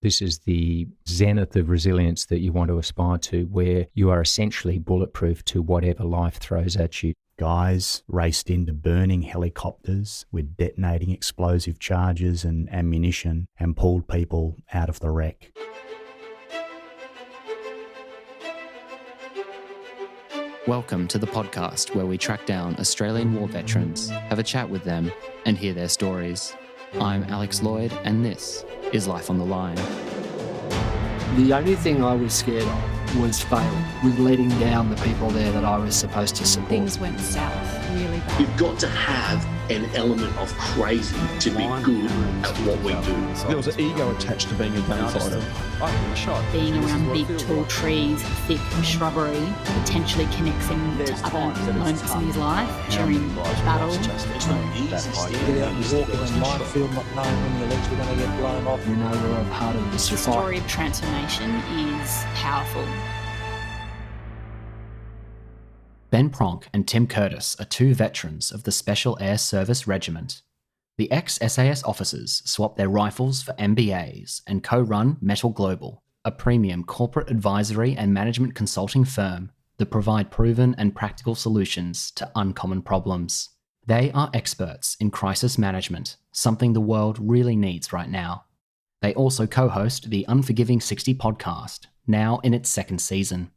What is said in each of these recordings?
This is the zenith of resilience that you want to aspire to, where you are essentially bulletproof to whatever life throws at you. Guys raced into burning helicopters with detonating explosive charges and ammunition and pulled people out of the wreck. Welcome to the podcast where we track down Australian war veterans, have a chat with them, and hear their stories. I'm Alex Lloyd, and this is Life on the Line. The only thing I was scared of was failing, with letting down the people there that I was supposed to support. Things went south really bad. You've got to have an element of crazy to be good at what we do. There was an ego attached to being a gunfighter. I've been shot. Being around big tall trees, thick shrubbery, potentially connects him to other moments in his life during battle. It's not easy. Get out and walk in a minefield not knowing when your legs were going to get blown off. You know, we're a part of this The story of transformation is powerful. Ben Pronk and Tim Curtis are two veterans of the Special Air Service Regiment. The ex-SAS officers swapped their rifles for MBAs and co-run Mettle Global, a premium corporate advisory and management consulting firm that provide proven and practical solutions to uncommon problems. They are experts in crisis management, something the world really needs right now. They also co-host the Unforgiving 60 podcast, now in its second season.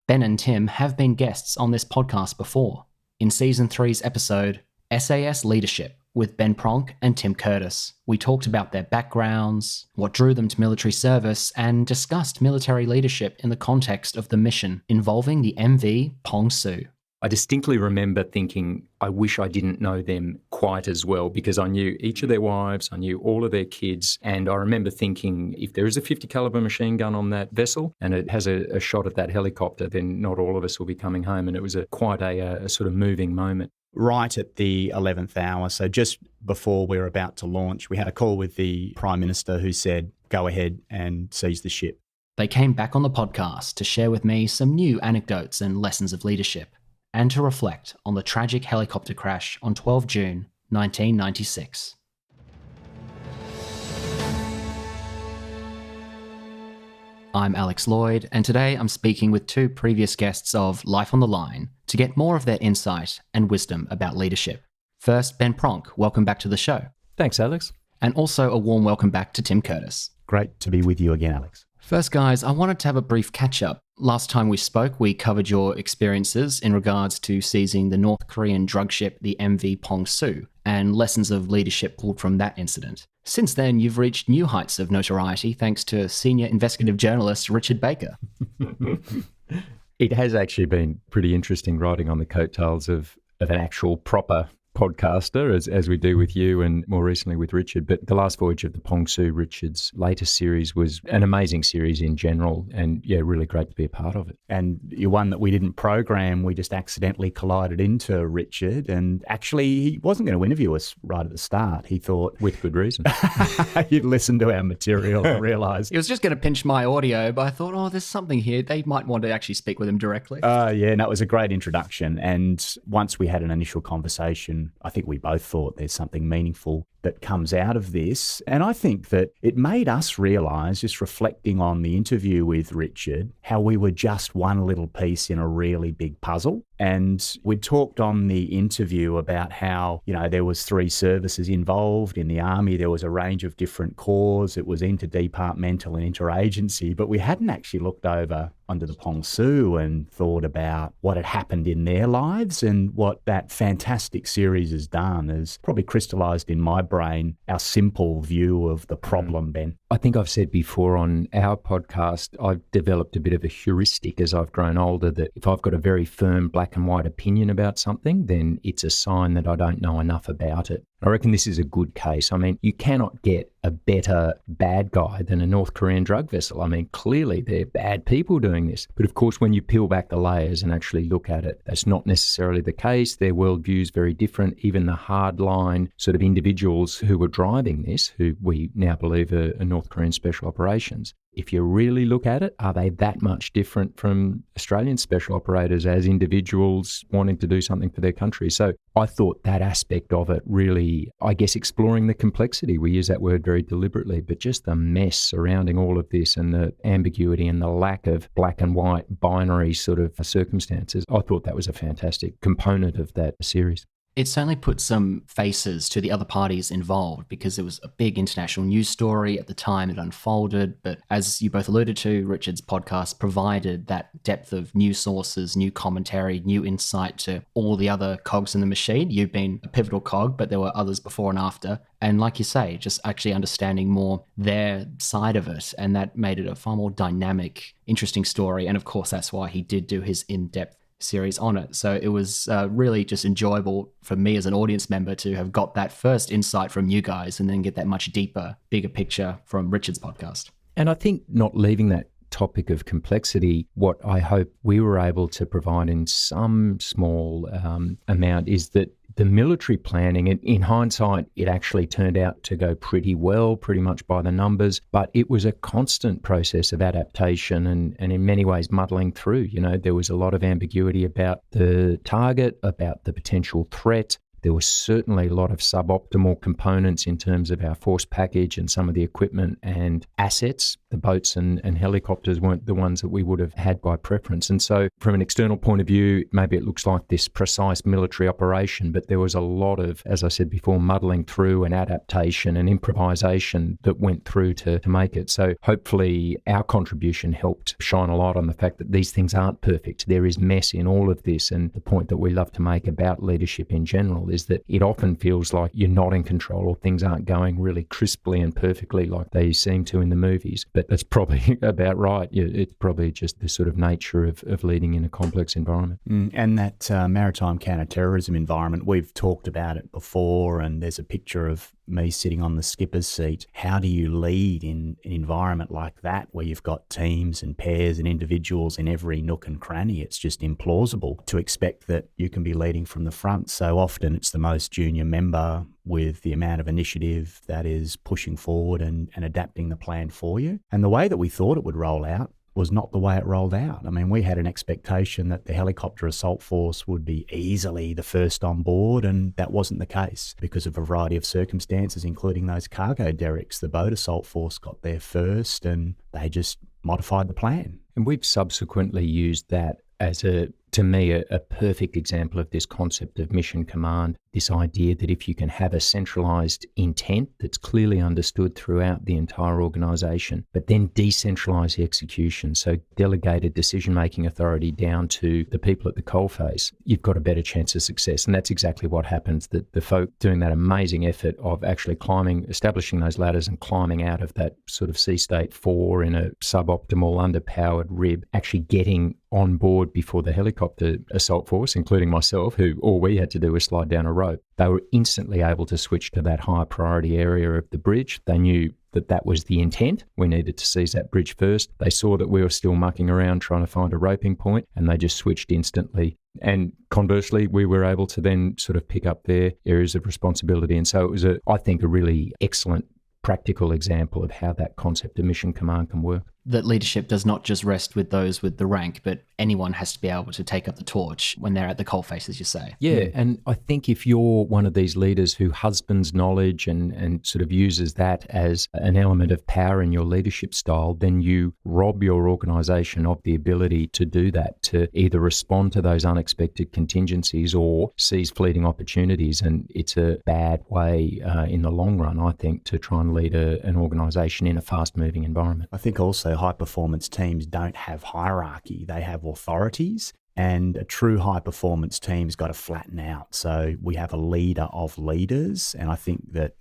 Ben and Tim have been guests on this podcast before, in Season 3's episode, SAS Leadership, with Ben Pronk and Tim Curtis. We talked about their backgrounds, what drew them to military service, and discussed military leadership in the context of the mission involving the MV Pong Su. I distinctly remember thinking, I wish I didn't know them quite as well, because I knew each of their wives, I knew all of their kids, and I remember thinking, if there is a 50 caliber machine gun on that vessel and it has a shot at that helicopter, then not all of us will be coming home. And it was quite a sort of moving moment. Right at the 11th hour, so just before we were about to launch, we had a call with the Prime Minister who said, go ahead and seize the ship. They came back on the podcast to share with me some new anecdotes and lessons of leadership, and to reflect on the tragic helicopter crash on 12 June 1996. I'm Alex Lloyd, and today I'm speaking with two previous guests of Life on the Line to get more of their insight and wisdom about leadership. First, Ben Pronk, welcome back to the show. Thanks, Alex. And also a warm welcome back to Tim Curtis. Great to be with you again, Alex. First, guys, I wanted to have a brief catch-up. Last time we spoke, we covered your experiences in regards to seizing the North Korean drug ship, the MV Pong Su, and lessons of leadership pulled from that incident. Since then, you've reached new heights of notoriety thanks to senior investigative journalist Richard Baker. It has actually been pretty interesting writing on the coattails of an actual proper podcaster, as we do with you and more recently with Richard. But The Last Voyage of the Pong Su, Richard's latest series, was an amazing series in general, and yeah, really great to be a part of it. And you're one that we didn't program, we just accidentally collided into Richard, and actually he wasn't going to interview us right at the start. He thought... With good reason. You'd listen to our material and realise... He was just going to pinch my audio, but I thought, there's something here. They might want to actually speak with him directly. Yeah, no, it was a great introduction. And once we had an initial conversation, I think we both thought there's something meaningful that comes out of this. And I think that it made us realise, just reflecting on the interview with Richard, how we were just one little piece in a really big puzzle. And we talked on the interview about how, there was 3 services involved. In the Army, there was a range of different corps. It was interdepartmental and interagency, but we hadn't actually looked over onto the Pong Su and thought about what had happened in their lives. And what that fantastic series has done is probably crystallised in my brain our simple view of the problem, Ben. I think I've said before on our podcast, I've developed a bit of a heuristic as I've grown older that if I've got a very firm black and white opinion about something, then it's a sign that I don't know enough about it. I reckon this is a good case. I mean, you cannot get a better bad guy than a North Korean drug vessel. I mean, clearly they're bad people doing this. But of course, when you peel back the layers and actually look at it, that's not necessarily the case. Their worldview's very different. Even the hardline sort of individuals who were driving this, who we now believe are North Korean special operations, if you really look at it, are they that much different from Australian special operators as individuals wanting to do something for their country? So I thought that aspect of it really, I guess, exploring the complexity, we use that word very deliberately, but just the mess surrounding all of this and the ambiguity and the lack of black and white binary sort of circumstances, I thought that was a fantastic component of that series. It certainly put some faces to the other parties involved because it was a big international news story at the time it unfolded. But as you both alluded to, Richard's podcast provided that depth of new sources, new commentary, new insight to all the other cogs in the machine. You've been a pivotal cog, but there were others before and after. And like you say, just actually understanding more their side of it. And that made it a far more dynamic, interesting story. And of course, that's why he did do his in-depth series on it. So it was really just enjoyable for me as an audience member to have got that first insight from you guys and then get that much deeper, bigger picture from Richard's podcast. And I think not leaving that topic of complexity, what I hope we were able to provide in some small amount is that the military planning, in hindsight, it actually turned out to go pretty well, pretty much by the numbers, but it was a constant process of adaptation and in many ways muddling through. You know, there was a lot of ambiguity about the target, about the potential threat. There was certainly a lot of suboptimal components in terms of our force package and some of the equipment and assets. The boats and helicopters weren't the ones that we would have had by preference. And so from an external point of view, maybe it looks like this precise military operation, but there was a lot of, as I said before, muddling through and adaptation and improvisation that went through to make it. So hopefully our contribution helped shine a light on the fact that these things aren't perfect. There is mess in all of this. And the point that we love to make about leadership in general is that it often feels like you're not in control or things aren't going really crisply and perfectly like they seem to in the movies. But that's probably about right. It's probably just the sort of nature of leading in a complex environment. And that maritime counter-terrorism environment, we've talked about it before, and there's a picture of me sitting on the skipper's seat. How do you lead in an environment like that where you've got teams and pairs and individuals in every nook and cranny? It's just implausible to expect that you can be leading from the front. So often it's the most junior member with the amount of initiative that is pushing forward and adapting the plan for you. And the way that we thought it would roll out was not the way it rolled out. I mean, we had an expectation that the helicopter assault force would be easily the first on board, and that wasn't the case because of a variety of circumstances, including those cargo derricks. The boat assault force got there first, and they just modified the plan. And we've subsequently used that as to me, a perfect example of this concept of mission command, this idea that if you can have a centralised intent that's clearly understood throughout the entire organisation, but then decentralise the execution, so delegated decision-making authority down to the people at the coalface, you've got a better chance of success. And that's exactly what happens, that the folk doing that amazing effort of actually establishing those ladders and climbing out of that sort of sea state 4 in a suboptimal, underpowered rib, actually getting on board before the helicopter assault force, including myself, who all we had to do was slide down a rope. They were instantly able to switch to that high priority area of the bridge. They knew that that was the intent. We needed to seize that bridge first. They saw that we were still mucking around trying to find a roping point, and they just switched instantly. And conversely, we were able to then sort of pick up their areas of responsibility. And so it was, I think, a really excellent practical example of how that concept of mission command can work. That leadership does not just rest with those with the rank, but anyone has to be able to take up the torch when they're at the coalface, as you say. Yeah, and I think if you're one of these leaders who husbands knowledge and sort of uses that as an element of power in your leadership style, then you rob your organisation of the ability to do that, to either respond to those unexpected contingencies or seize fleeting opportunities. And it's a bad way in the long run, I think, to try and lead an organisation in a fast-moving environment. I think also high-performance teams don't have hierarchy. They have authorities, and a true high-performance team's got to flatten out. So we have a leader of leaders, and I think that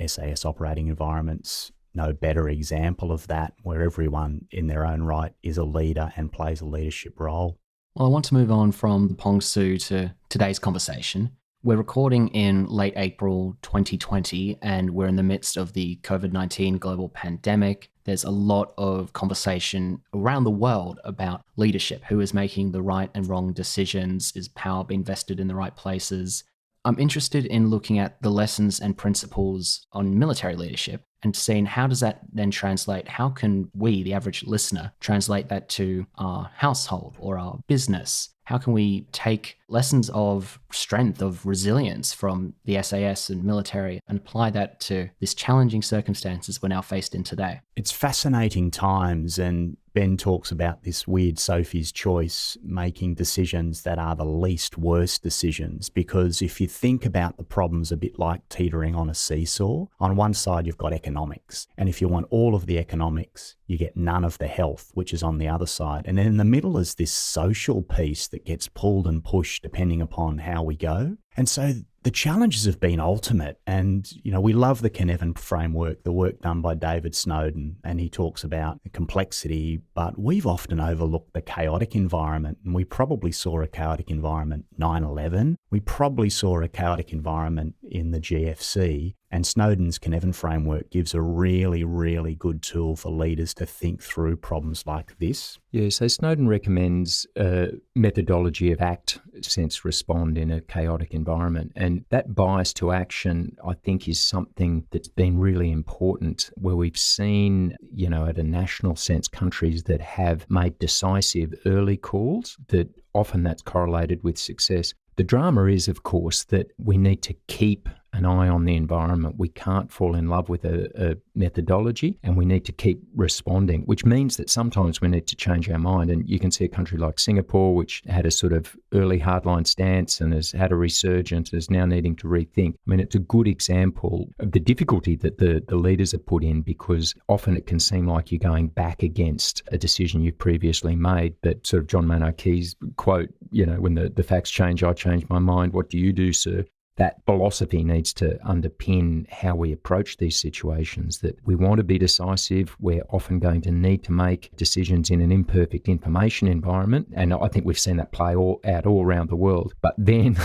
SAS operating environment's no better example of that, where everyone in their own right is a leader and plays a leadership role. Well, I want to move on from the Pong Su to today's conversation. We're recording in late April 2020, and we're in the midst of the COVID-19 global pandemic. There's a lot of conversation around the world about leadership. Who is making the right and wrong decisions? Is power being invested in the right places? I'm interested in looking at the lessons and principles on military leadership and seeing how does that then translate? How can we, the average listener, translate that to our household or our business? How can we take lessons of strength, of resilience from the SAS and military and apply that to these challenging circumstances we're now faced in today? It's fascinating times, and Ben talks about this weird Sophie's choice, making decisions that are the least worst decisions, because if you think about the problems a bit like teetering on a seesaw, on one side you've got economics, and if you want all of the economics, you get none of the health, which is on the other side. And then in the middle is this social piece that gets pulled and pushed depending upon how we go. And so the challenges have been ultimate. And, we love the Cynefin framework, the work done by David Snowden, and he talks about the complexity, but we've often overlooked the chaotic environment. And we probably saw a chaotic environment 9/11. We probably saw a chaotic environment in the GFC. And Snowden's Cynefin framework gives a really, really good tool for leaders to think through problems like this. Yeah, so Snowden recommends a methodology of act, sense, respond in a chaotic environment. And that bias to action, I think, is something that's been really important, where we've seen, at a national sense, countries that have made decisive early calls, that often that's correlated with success. The drama is, of course, that we need to keep an eye on the environment. We can't fall in love with a methodology, and we need to keep responding, which means that sometimes we need to change our mind. And you can see a country like Singapore, which had a sort of early hardline stance and has had a resurgence, is now needing to rethink. I mean, it's a good example of the difficulty that the leaders are put in, because often it can seem like you're going back against a decision you've previously made. But sort of John Maynard Keynes quote, when the facts change, I change my mind. What do you do, sir? That philosophy needs to underpin how we approach these situations, that we want to be decisive. We're often going to need to make decisions in an imperfect information environment. And I think we've seen that play out all around the world. But then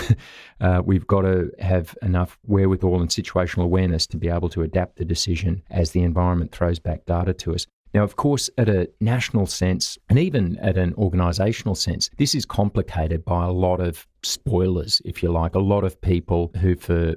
we've got to have enough wherewithal and situational awareness to be able to adapt the decision as the environment throws back data to us. Now, of course, at a national sense, and even at an organisational sense, this is complicated by a lot of spoilers, if you like, a lot of people who for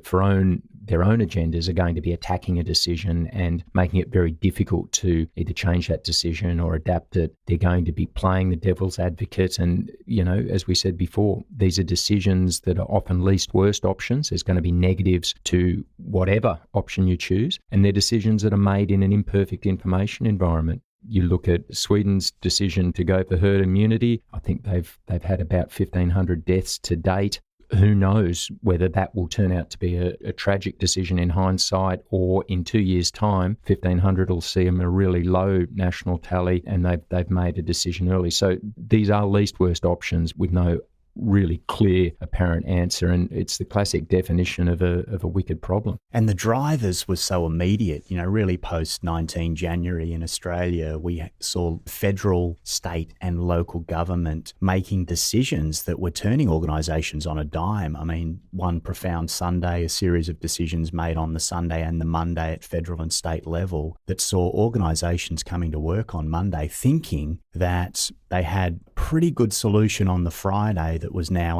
their own agendas are going to be attacking a decision and making it very difficult to either change that decision or adapt it. They're going to be playing the devil's advocate. And, as we said before, these are decisions that are often least worst options. There's going to be negatives to whatever option you choose. And they're decisions that are made in an imperfect information environment. You look at Sweden's decision to go for herd immunity. I think they've had about 1,500 deaths to date. Who knows whether that will turn out to be a tragic decision in hindsight, or in 2 years' time, 1,500 will see them a really low national tally and they've made a decision early. So these are least worst options with no really clear, apparent answer, and it's the classic definition of a wicked problem. And the drivers were so immediate, really post 19 January in Australia, we saw federal, state and local government making decisions that were turning organisations on a dime. I mean, one profound Sunday, a series of decisions made on the Sunday and the Monday at federal and state level that saw organisations coming to work on Monday thinking that they had pretty good solution on the Friday that was now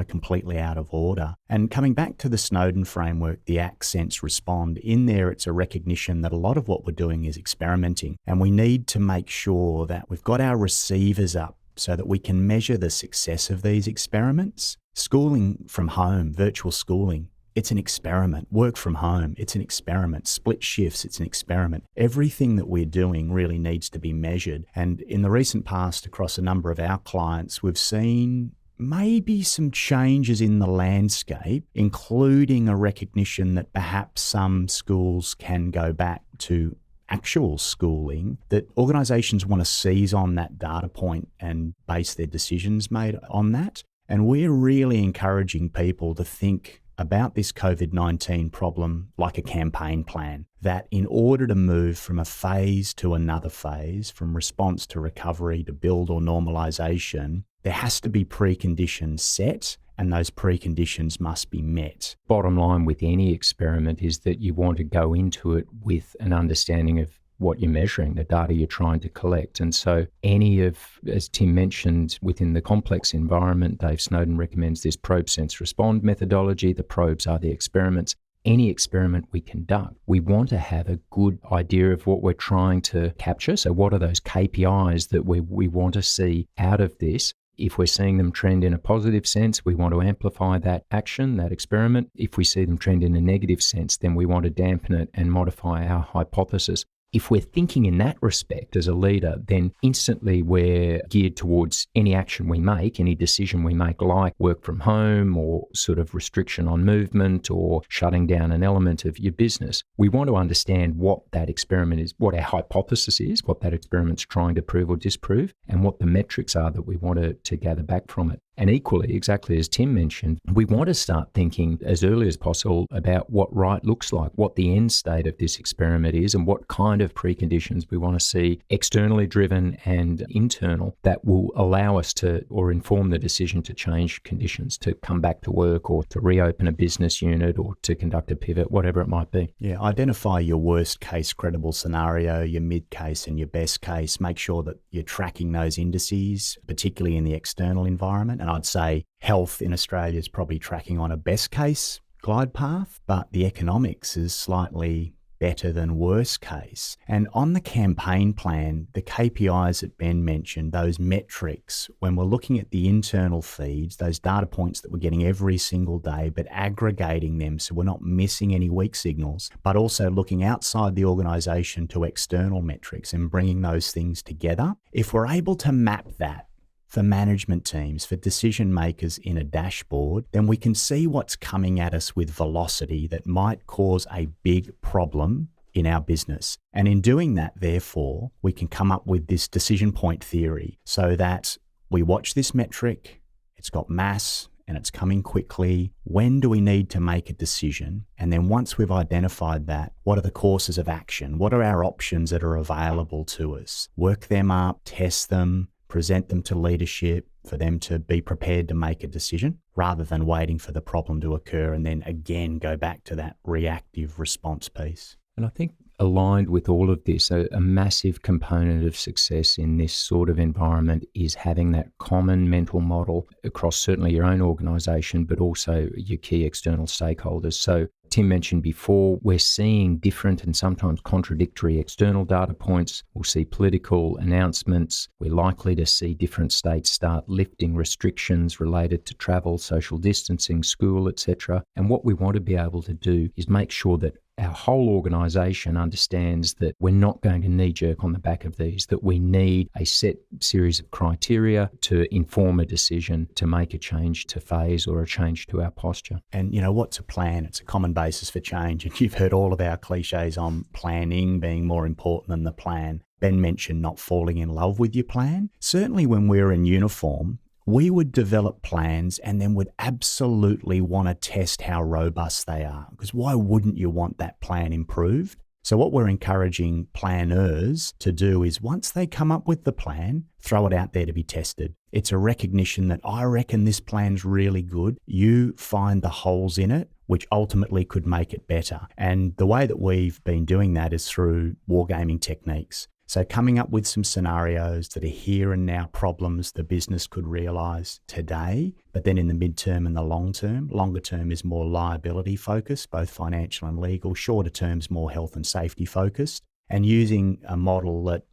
completely out of order. And coming back to the Snowden framework, the act, sense, respond, in there it's a recognition that a lot of what we're doing is experimenting. And we need to make sure that we've got our receivers up so that we can measure the success of these experiments. Schooling from home, virtual schooling, it's an experiment. Work from home, it's an experiment. Split shifts, it's an experiment. Everything that we're doing really needs to be measured. And in the recent past, across a number of our clients, we've seen maybe some changes in the landscape, including a recognition that perhaps some schools can go back to actual schooling, that organisations want to seize on that data point and base their decisions made on that. And we're really encouraging people to think about this COVID-19 problem like a campaign plan, that in order to move from a phase to another phase, from response to recovery to build or normalisation, there has to be preconditions set, and those preconditions must be met. Bottom line with any experiment is that you want to go into it with an understanding of what you're measuring, the data you're trying to collect. And so any of, as Tim mentioned, within the complex environment, Dave Snowden recommends this probe, sense, respond methodology. The probes are the experiments. any experiment we conduct, we want to have a good idea of what we're trying to capture. So what are those KPIs that we want to see out of this? If we're seeing them trend in a positive sense, we want to amplify that action, that experiment. If we see them trend in a negative sense, then we want to dampen it and modify our hypothesis. If we're thinking in that respect as a leader, then instantly we're geared towards any action we make, any decision we make, like work from home or sort of restriction on movement or shutting down an element of your business. We want to understand what that experiment is, what our hypothesis is, what that experiment's trying to prove or disprove, and what the metrics are that we want to gather back from it. And equally, exactly as Tim mentioned, we want to start thinking as early as possible about what right looks like, what the end state of this experiment is, and what kind of preconditions we want to see externally driven and internal that will allow us to, or inform the decision to change conditions, to come back to work or to reopen a business unit or to conduct a pivot, whatever it might be. Yeah, identify your worst case credible scenario, your mid case and your best case. Make sure that you're tracking those indices, particularly in the external environment. And I'd say health in Australia is probably tracking on a best case glide path, but the economics is slightly better than worst case. And on the campaign plan, the KPIs that Ben mentioned, those metrics, when we're looking at the internal feeds, those data points that we're getting every single day, but aggregating them so we're not missing any weak signals, but also looking outside the organisation to external metrics and bringing those things together. If we're able to map that for management teams, for decision makers in a dashboard, then we can see what's coming at us with velocity that might cause a big problem in our business. And in doing that, therefore, we can come up with this decision point theory so that we watch this metric, it's got mass and it's coming quickly. When do we need to make a decision? And then once we've identified that, what are the courses of action? What are our options that are available to us? Work them up, test them, present them to leadership for them to be prepared to make a decision rather than waiting for the problem to occur and then again go back to that reactive response piece. And I think aligned with all of this, a massive component of success in this sort of environment is having that common mental model across certainly your own organisation, but also your key external stakeholders. So Tim mentioned before, we're seeing different and sometimes contradictory external data points. We'll see political announcements. We're likely to see different states start lifting restrictions related to travel, social distancing, school, etc. And what we want to be able to do is make sure that our whole organisation understands that we're not going to knee-jerk on the back of these, that we need a set series of criteria to inform a decision to make a change to phase or a change to our posture. And, what's a plan? It's a common basis for change. And you've heard all of our cliches on planning being more important than the plan. Ben mentioned not falling in love with your plan. Certainly when we're in uniform, we would develop plans and then would absolutely want to test how robust they are, because why wouldn't you want that plan improved? So what we're encouraging planners to do is once they come up with the plan, throw it out there to be tested. It's a recognition that I reckon this plan's really good. You find the holes in it, which ultimately could make it better. And the way that we've been doing that is through wargaming techniques. So coming up with some scenarios that are here and now problems the business could realise today, but then in the midterm and the long term. Longer term is more liability focused, both financial and legal. Shorter term is more health and safety focused. And using a model that,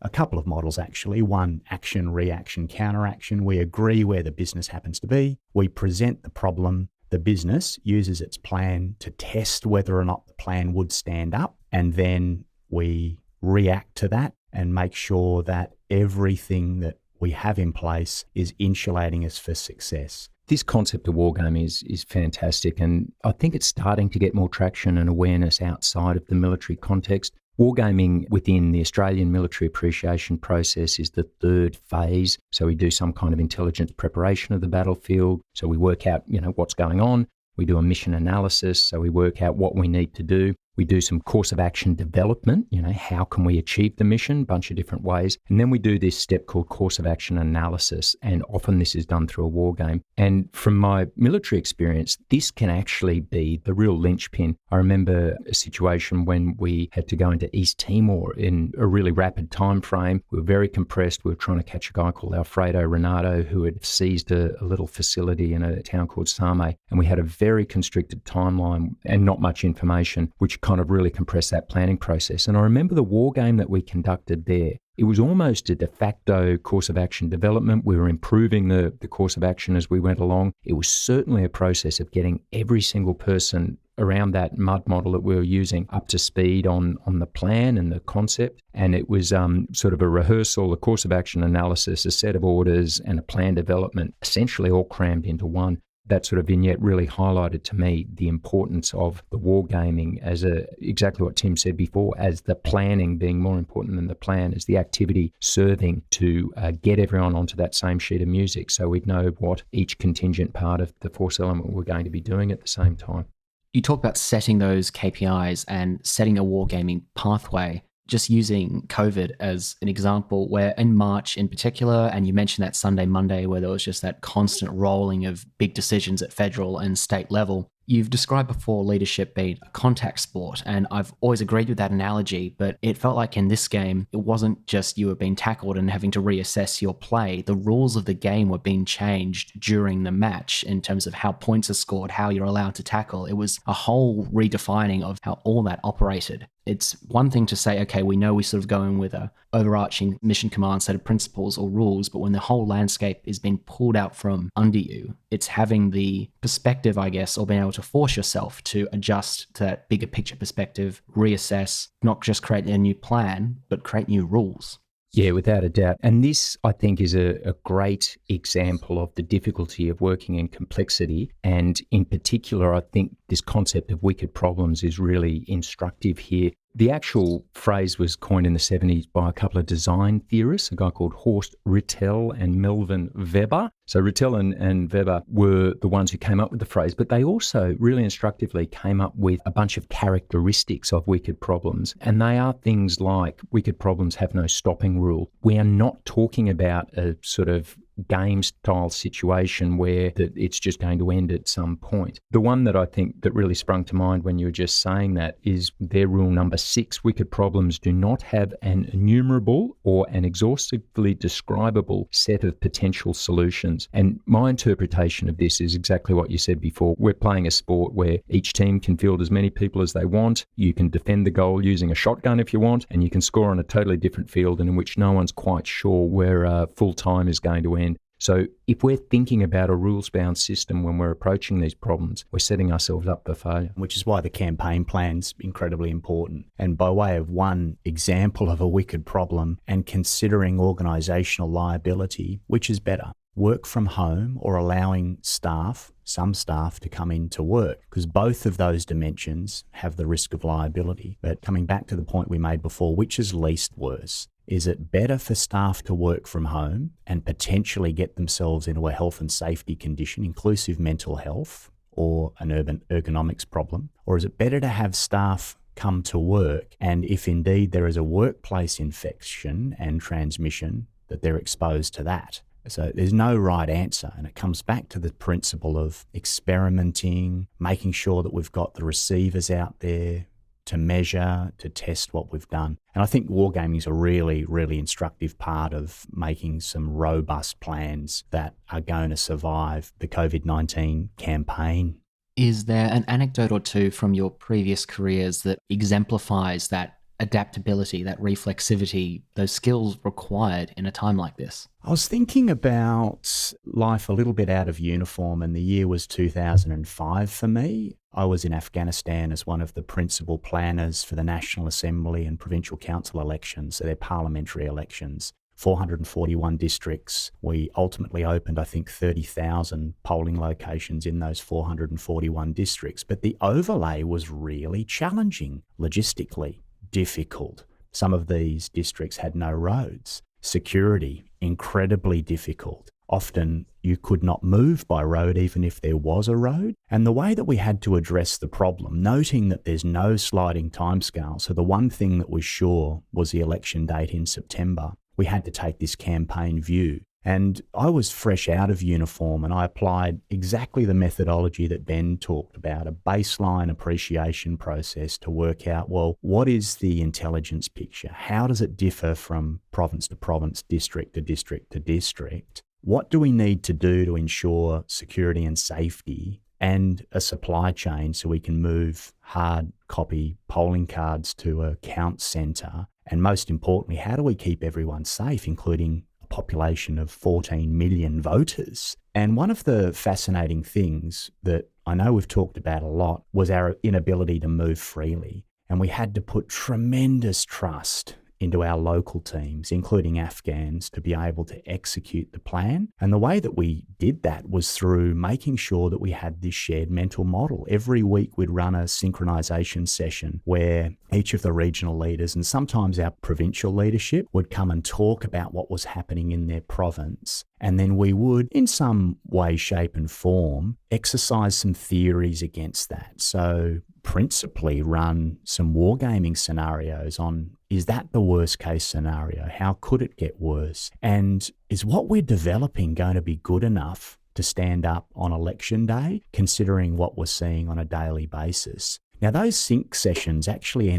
a couple of models actually. One, action, reaction, counteraction. We agree where the business happens to be. We present the problem. The business uses its plan to test whether or not the plan would stand up. And then we react to that and make sure that everything that we have in place is insulating us for success. This concept of wargaming is fantastic, and I think it's starting to get more traction and awareness outside of the military context. Wargaming within the Australian military appreciation process is the third phase. So we do some kind of intelligence preparation of the battlefield. So we work out, what's going on. We do a mission analysis. So we work out what we need to do. We do some course of action development, how can we achieve the mission, bunch of different ways. And then we do this step called course of action analysis. And often this is done through a war game. And from my military experience, this can actually be the real linchpin. I remember a situation when we had to go into East Timor in a really rapid time frame. We were very compressed. We were trying to catch a guy called Alfredo Renato who had seized a little facility in a town called Same. And we had a very constricted timeline and not much information, which kind of really compressed that planning process. And I remember the war game that we conducted there. It was almost a de facto course of action development. We were improving the course of action as we went along. It was certainly a process of getting every single person around that mud model that we were using up to speed on the plan and the concept. And it was sort of a rehearsal, a course of action analysis, a set of orders, and a plan development, essentially all crammed into one. That sort of vignette really highlighted to me the importance of the wargaming as exactly what Tim said before, as the planning being more important than the plan, as the activity serving to get everyone onto that same sheet of music so we'd know what each contingent part of the force element we're going to be doing at the same time. You talk about setting those KPIs and setting a wargaming pathway. Just using COVID as an example, where in March in particular, and you mentioned that Sunday, Monday, where there was just that constant rolling of big decisions at federal and state level. You've described before leadership being a contact sport, and I've always agreed with that analogy, but it felt like in this game, it wasn't just you were being tackled and having to reassess your play. The rules of the game were being changed during the match in terms of how points are scored, how you're allowed to tackle. It was a whole redefining of how all that operated. It's one thing to say, okay, we know we're sort of going with a overarching mission command set of principles or rules, but when the whole landscape is being pulled out from under you, it's having the perspective, I guess, or being able to force yourself to adjust to that bigger picture perspective, reassess, not just create a new plan, but create new rules. Yeah, without a doubt. And this, I think, is a great example of the difficulty of working in complexity. And in particular, I think this concept of wicked problems is really instructive here. The actual phrase was coined in the 70s by a couple of design theorists, a guy called Horst Rittel and Melvin Weber. So Rittel and Weber were the ones who came up with the phrase, but they also really instructively came up with a bunch of characteristics of wicked problems. And they are things like wicked problems have no stopping rule. We are not talking about a sort of game-style situation where it's just going to end at some point. The one that I think that really sprung to mind when you were just saying that is their rule number 6. Wicked problems do not have an enumerable or an exhaustively describable set of potential solutions. And my interpretation of this is exactly what you said before. We're playing a sport where each team can field as many people as they want. You can defend the goal using a shotgun if you want, and you can score on a totally different field and in which no one's quite sure where full time is going to end. So if we're thinking about a rules-bound system when we're approaching these problems, we're setting ourselves up for failure. Which is why the campaign plan's incredibly important. And by way of one example of a wicked problem and considering organisational liability, which is better? Work from home or allowing some staff to come into work, because both of those dimensions have the risk of liability. But coming back to the point we made before, which is least worse? Is it better for staff to work from home and potentially get themselves into a health and safety condition, inclusive mental health or an urban ergonomics problem? Or is it better to have staff come to work and if indeed there is a workplace infection and transmission, that they're exposed to that? So there's no right answer, and it comes back to the principle of experimenting, making sure that we've got the receivers out there to measure, to test what we've done. And I think wargaming is a really, really instructive part of making some robust plans that are going to survive the COVID-19 campaign. Is there an anecdote or two from your previous careers that exemplifies that adaptability, that reflexivity, those skills required in a time like this? I was thinking about life a little bit out of uniform, and the year was 2005 for me. I was in Afghanistan as one of the principal planners for the National Assembly and Provincial Council elections, so they're parliamentary elections. 441 districts. We ultimately opened, I think, 30,000 polling locations in those 441 districts. But the overlay was really challenging, logistically difficult. Some of these districts had no roads. Security, incredibly difficult. Often you could not move by road even if there was a road. And the way that we had to address the problem, noting that there's no sliding timescale, so the one thing that was sure was the election date in September, we had to take this campaign view. And I was fresh out of uniform and I applied exactly the methodology that Ben talked about, a baseline appreciation process to work out, well, what is the intelligence picture? How does it differ from province to province, district to district to district? What do we need to do to ensure security and safety and a supply chain so we can move hard copy polling cards to a count centre? And most importantly, how do we keep everyone safe, including population of 14 million voters? And one of the fascinating things that I know we've talked about a lot was our inability to move freely. And we had to put tremendous trust into our local teams, including Afghans, to be able to execute the plan. And the way that we did that was through making sure that we had this shared mental model. Every week we'd run a synchronization session where each of the regional leaders and sometimes our provincial leadership would come and talk about what was happening in their province. And then we would, in some way, shape and form, exercise some theories against that. So principally run some wargaming scenarios on, is that the worst case scenario? How could it get worse? And is what we're developing going to be good enough to stand up on election day, considering what we're seeing on a daily basis? Now, those sync sessions actually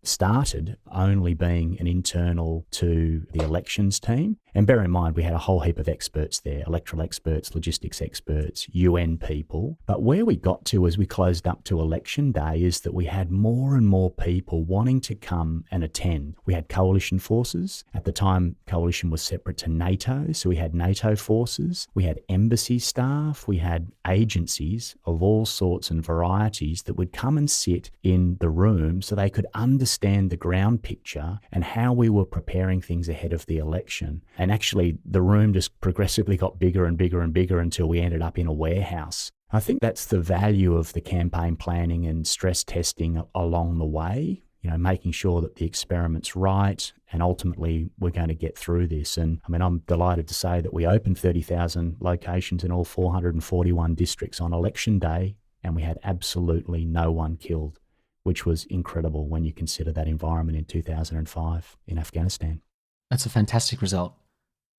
started only being an internal to the elections team. And bear in mind, we had a whole heap of experts there, electoral experts, logistics experts, UN people. But where we got to as we closed up to election day is that we had more and more people wanting to come and attend. We had coalition forces. At the time, coalition was separate to NATO, so we had NATO forces. We had embassy staff. We had agencies of all sorts and varieties that would come and sit in the room so they could understand the ground picture and how we were preparing things ahead of the election. And actually, the room just progressively got bigger and bigger and bigger until we ended up in a warehouse. I think that's the value of the campaign planning and stress testing along the way, making sure that the experiment's right, and ultimately we're going to get through this. And I mean, I'm delighted to say that we opened 30,000 locations in all 441 districts on election day, and we had absolutely no one killed, which was incredible when you consider that environment in 2005 in Afghanistan. That's a fantastic result.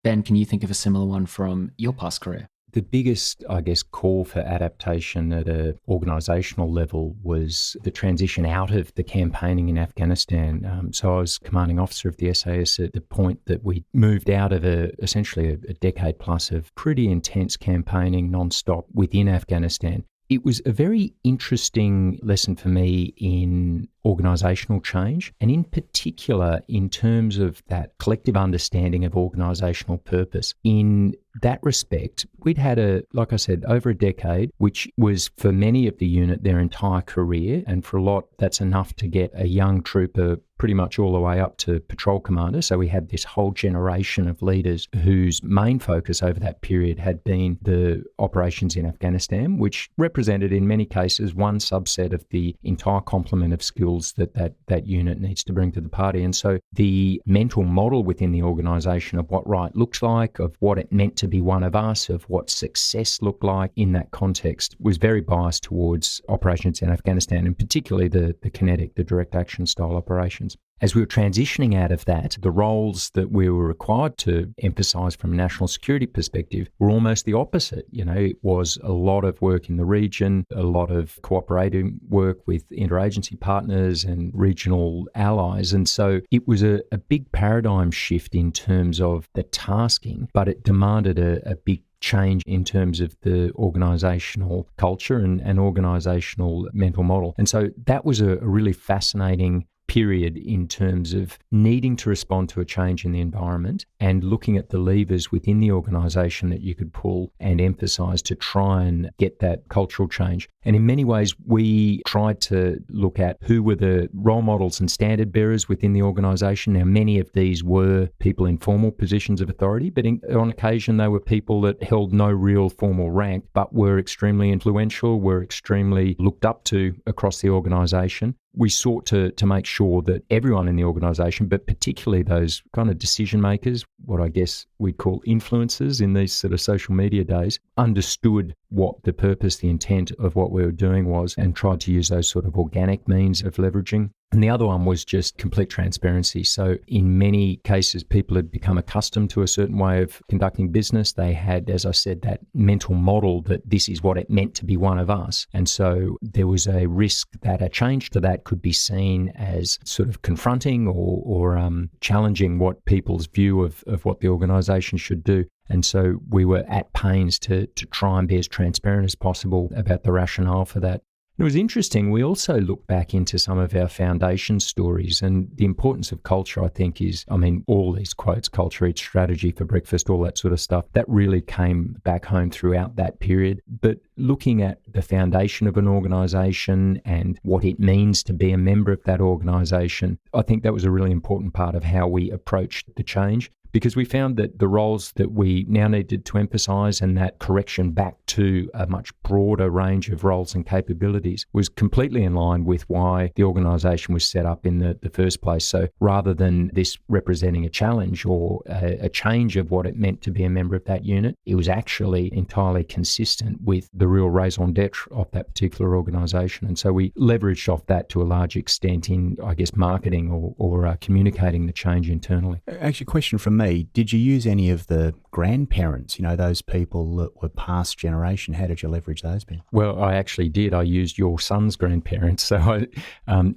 Ben, can you think of a similar one from your past career? The biggest, call for adaptation at an organisational level was the transition out of the campaigning in Afghanistan. So I was commanding officer of the SAS at the point that we moved out of essentially a decade plus of pretty intense campaigning non-stop within Afghanistan. It was a very interesting lesson for me in organisational change, and in particular in terms of that collective understanding of organisational purpose. In that respect, we'd had over a decade, which was for many of the unit their entire career, and for a lot that's enough to get a young trooper pretty much all the way up to patrol commander. So we had this whole generation of leaders whose main focus over that period had been the operations in Afghanistan, which represented in many cases one subset of the entire complement of skills that unit needs to bring to the party. And so the mental model within the organisation of what right looks like, of what it meant to be one of us, of what success looked like in that context was very biased towards operations in Afghanistan, and particularly the kinetic, the direct action style operations. As we were transitioning out of that, the roles that we were required to emphasise from a national security perspective were almost the opposite. It was a lot of work in the region, a lot of cooperating work with interagency partners and regional allies. And so it was a big paradigm shift in terms of the tasking, but it demanded a big change in terms of the organisational culture and organisational mental model. And so that was a really fascinating period in terms of needing to respond to a change in the environment and looking at the levers within the organisation that you could pull and emphasise to try and get that cultural change. And in many ways, we tried to look at who were the role models and standard bearers within the organisation. Now, many of these were people in formal positions of authority, but on occasion they were people that held no real formal rank, but were extremely influential, were extremely looked up to across the organisation. We sought to make sure that everyone in the organisation, but particularly those kind of decision makers, what I guess we'd call influencers in these sort of social media days, understood what the purpose, the intent of what we were doing was, and tried to use those sort of organic means of leveraging. And the other one was just complete transparency. So in many cases, people had become accustomed to a certain way of conducting business. They had, as I said, that mental model that this is what it meant to be one of us. And so there was a risk that a change to that could be seen as sort of confronting or challenging what people's view of what the organisation should do. And so we were at pains to try and be as transparent as possible about the rationale for that. It was interesting. We also looked back into some of our foundation stories, and the importance of culture, I think, is, all these quotes, culture eats strategy for breakfast, all that sort of stuff, that really came back home throughout that period. But looking at the foundation of an organisation and what it means to be a member of that organisation, I think that was a really important part of how we approached the change. Because we found that the roles that we now needed to emphasise and that correction back to a much broader range of roles and capabilities was completely in line with why the organisation was set up in the first place. So rather than this representing a challenge or a change of what it meant to be a member of that unit, it was actually entirely consistent with the real raison d'etre of that particular organisation. And so we leveraged off that to a large extent in, I guess, marketing or communicating the change internally. Actually, a question from me. Did you use any of the grandparents, those people that were past generation? How did you leverage those people? Well, I actually did. I used your son's grandparents. So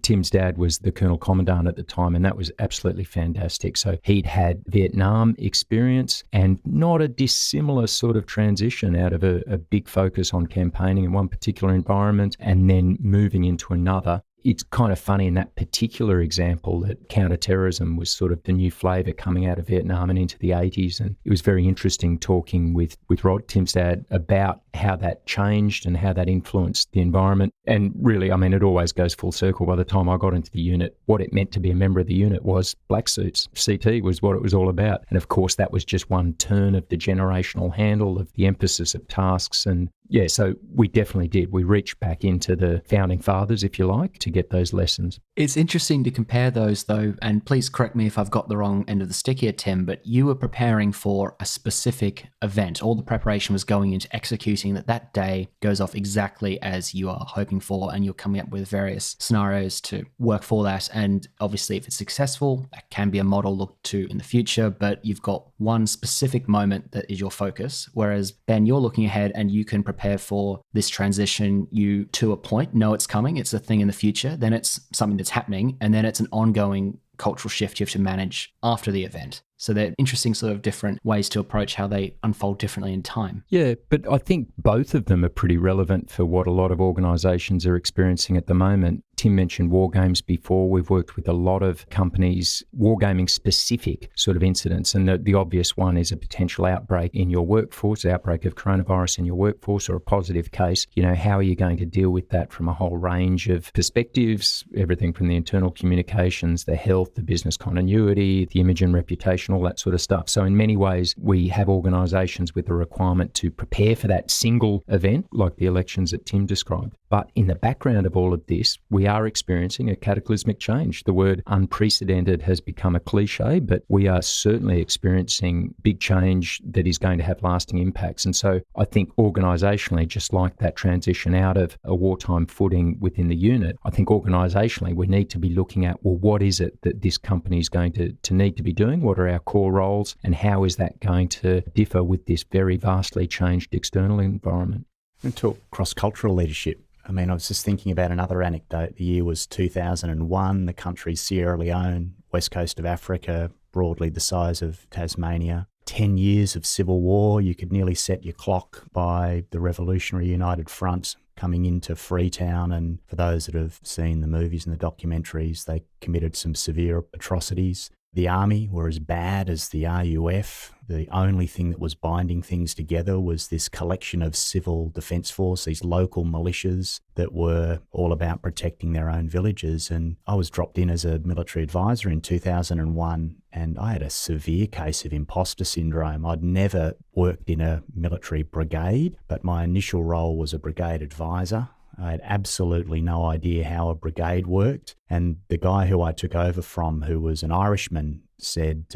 Tim's dad was the Colonel Commandant at the time, and that was absolutely fantastic. So he'd had Vietnam experience and not a dissimilar sort of transition out of a big focus on campaigning in one particular environment and then moving into another. It's kind of funny in that particular example that counterterrorism was sort of the new flavour coming out of Vietnam and into the 80s. And it was very interesting talking with Rod, Tim's dad, about how that changed and how that influenced the environment. And really, it always goes full circle. By the time I got into the unit, what it meant to be a member of the unit was black suits. CT was what it was all about. And of course, that was just one turn of the generational handle of the emphasis of tasks. And yeah, so we definitely did. We reached back into the founding fathers, if you like, to get those lessons. It's interesting to compare those, though, and please correct me if I've got the wrong end of the stick here, Tim, but you were preparing for a specific event. All the preparation was going into executing that day goes off exactly as you are hoping for, and you're coming up with various scenarios to work for that. And obviously, if it's successful, that can be a model looked to in the future, but you've got one specific moment that is your focus. Whereas, Ben, you're looking ahead and you can prepare for this transition. You, to a point, know it's coming, it's a thing in the future, then it's something that's happening, and then it's an ongoing cultural shift you have to manage after the event. So they're interesting sort of different ways to approach how they unfold differently in time. Yeah, but I think both of them are pretty relevant for what a lot of organisations are experiencing at the moment. Tim mentioned war games before. We've worked with a lot of companies, wargaming specific sort of incidents. And the obvious one is a potential outbreak in your workforce, outbreak of coronavirus in your workforce, or a positive case. How are you going to deal with that from a whole range of perspectives, everything from the internal communications, the health, the business continuity, the image and reputation, all that sort of stuff. So in many ways, we have organisations with a requirement to prepare for that single event, like the elections that Tim described. But in the background of all of this, we are experiencing a cataclysmic change. The word unprecedented has become a cliche, but we are certainly experiencing big change that is going to have lasting impacts. And so I think organisationally, just like that transition out of a wartime footing within the unit, I think organisationally we need to be looking at, well, what is it that this company is going to need to be doing? What are our core roles? And how is that going to differ with this very vastly changed external environment? And talk cross-cultural leadership. I was just thinking about another anecdote. The year was 2001. The country's Sierra Leone, west coast of Africa, broadly the size of Tasmania. 10 years of civil war. You could nearly set your clock by the Revolutionary United Front coming into Freetown. And for those that have seen the movies and the documentaries, they committed some severe atrocities. The Army were as bad as the RUF. The only thing that was binding things together was this collection of civil defence force, these local militias that were all about protecting their own villages. And I was dropped in as a military advisor in 2001, and I had a severe case of imposter syndrome. I'd never worked in a military brigade, but my initial role was a brigade advisor. I had absolutely no idea how a brigade worked. And the guy who I took over from, who was an Irishman, said,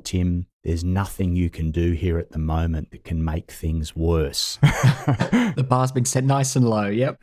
Tim, there's nothing you can do here at the moment that can make things worse. The bar's been set nice and low, yep.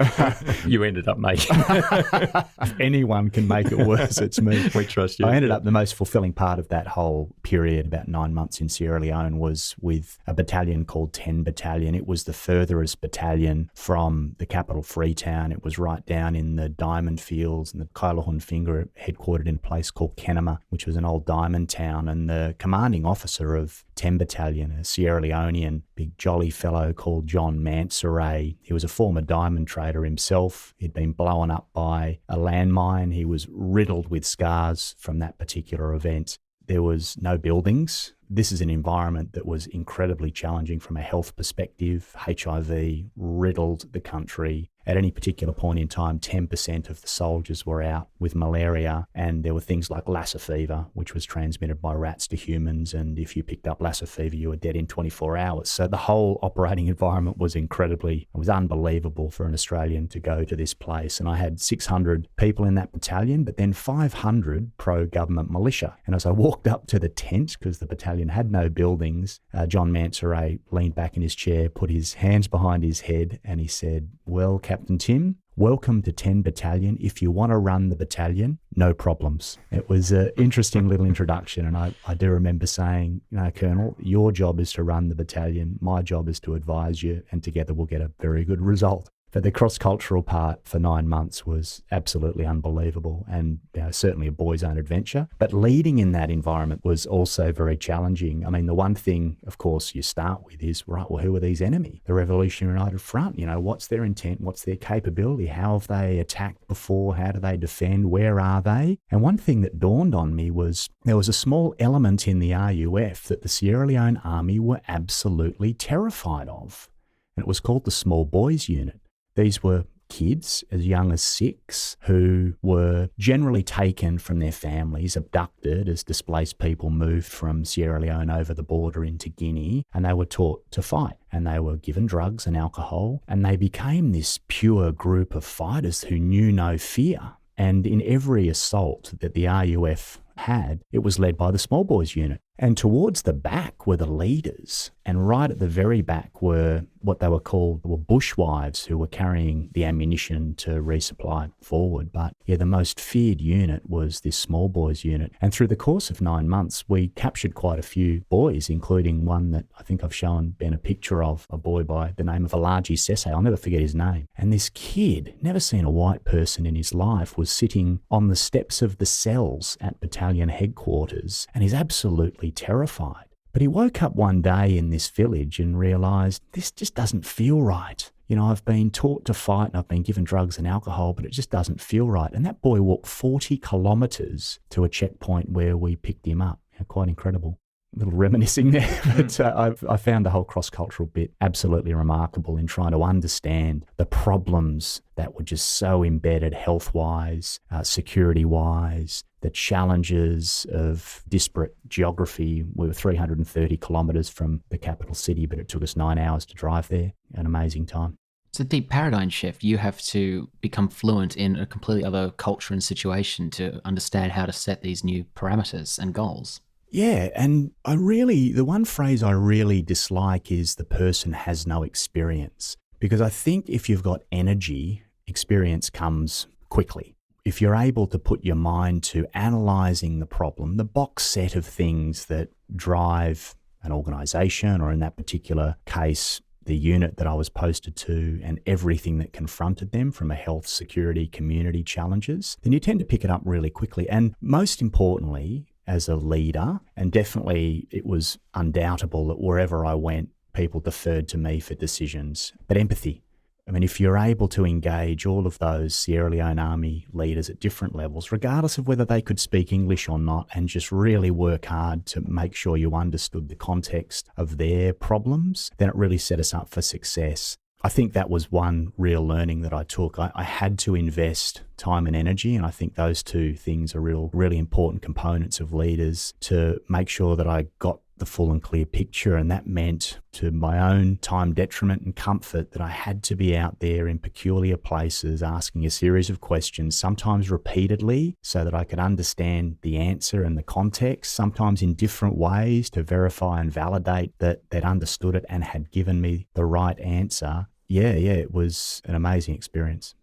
You ended up making If anyone can make it worse, it's me. We trust you. I ended up, the most fulfilling part of that whole period, about 9 months in Sierra Leone, was with a battalion called 10 Battalion. It was the furthest battalion from the capital, Freetown. It was right down in the diamond fields and the Kailahun Finger, headquartered in a place called Kenema, which was an old diamond town. And the commanding officer of 10 Battalion, a Sierra Leonean, big jolly fellow called John Mansaray. He was a former diamond trader himself. He'd been blown up by a landmine. He was riddled with scars from that particular event. There was no buildings. This is an environment that was incredibly challenging from a health perspective. HIV riddled the country. At any particular point in time, 10% of the soldiers were out with malaria, and there were things like Lassa fever, which was transmitted by rats to humans, and if you picked up Lassa fever, you were dead in 24 hours. So the whole operating environment was it was unbelievable for an Australian to go to this place. And I had 600 people in that battalion, but then 500 pro-government militia. And as I walked up to the tent, because the battalion had no buildings, John Mansaray leaned back in his chair, put his hands behind his head, and he said, "Well, Captain Tim, welcome to 10 Battalion. If you want to run the battalion, no problems." It was an interesting little introduction, and I do remember saying, Colonel, your job is to run the battalion, my job is to advise you, and together we'll get a very good result. But the cross-cultural part for 9 months was absolutely unbelievable, and certainly a boy's own adventure. But leading in that environment was also very challenging. I mean, the one thing, of course, you start with is, right, well, who are these enemy? The Revolutionary United Front, what's their intent? What's their capability? How have they attacked before? How do they defend? Where are they? And one thing that dawned on me was there was a small element in the RUF that the Sierra Leone Army were absolutely terrified of, and it was called the Small Boys Unit. These were kids as young as 6 who were generally taken from their families, abducted as displaced people moved from Sierra Leone over the border into Guinea, and they were taught to fight. And they were given drugs and alcohol, and they became this pure group of fighters who knew no fear. And in every assault that the RUF had, it was led by the Small Boys Unit. And towards the back were the leaders, and right at the very back were what they were called bushwives, who were carrying the ammunition to resupply forward. But the most feared unit was this Small Boys Unit. And through the course of 9 months, we captured quite a few boys, including one that I think I've shown Ben a picture of, a boy by the name of Alaji Sese. I'll never forget his name. And this kid, never seen a white person in his life, was sitting on the steps of the cells at battalion headquarters, and he's absolutely terrified. But he woke up one day in this village and realised, this just doesn't feel right. I've been taught to fight and I've been given drugs and alcohol, but it just doesn't feel right. And that boy walked 40 kilometres to a checkpoint where we picked him up. Quite incredible. A little reminiscing there, but I found the whole cross-cultural bit absolutely remarkable in trying to understand the problems that were just so embedded health-wise, security-wise, the challenges of disparate geography. We were 330 kilometres from the capital city, but it took us 9 hours to drive there. An amazing time. It's a deep paradigm shift. You have to become fluent in a completely other culture and situation to understand how to set these new parameters and goals. Yeah, and the one phrase I really dislike is the person has no experience. Because I think if you've got energy, experience comes quickly. If you're able to put your mind to analysing the problem, the box set of things that drive an organisation, or in that particular case, the unit that I was posted to, and everything that confronted them from a health, security, community challenges, then you tend to pick it up really quickly. And most importantly, as a leader, and definitely it was undoubtable that wherever I went, people deferred to me for decisions, but empathy. I mean, if you're able to engage all of those Sierra Leone Army leaders at different levels, regardless of whether they could speak English or not, and just really work hard to make sure you understood the context of their problems, then it really set us up for success. I think that was one real learning that I took. I had to invest time and energy, and I think those two things are really important components of leaders to make sure that I got the full and clear picture, and that meant, to my own time detriment and comfort, that I had to be out there in peculiar places asking a series of questions, sometimes repeatedly, so that I could understand the answer and the context, sometimes in different ways to verify and validate that they'd understood it and had given me the right answer. Yeah, it was an amazing experience.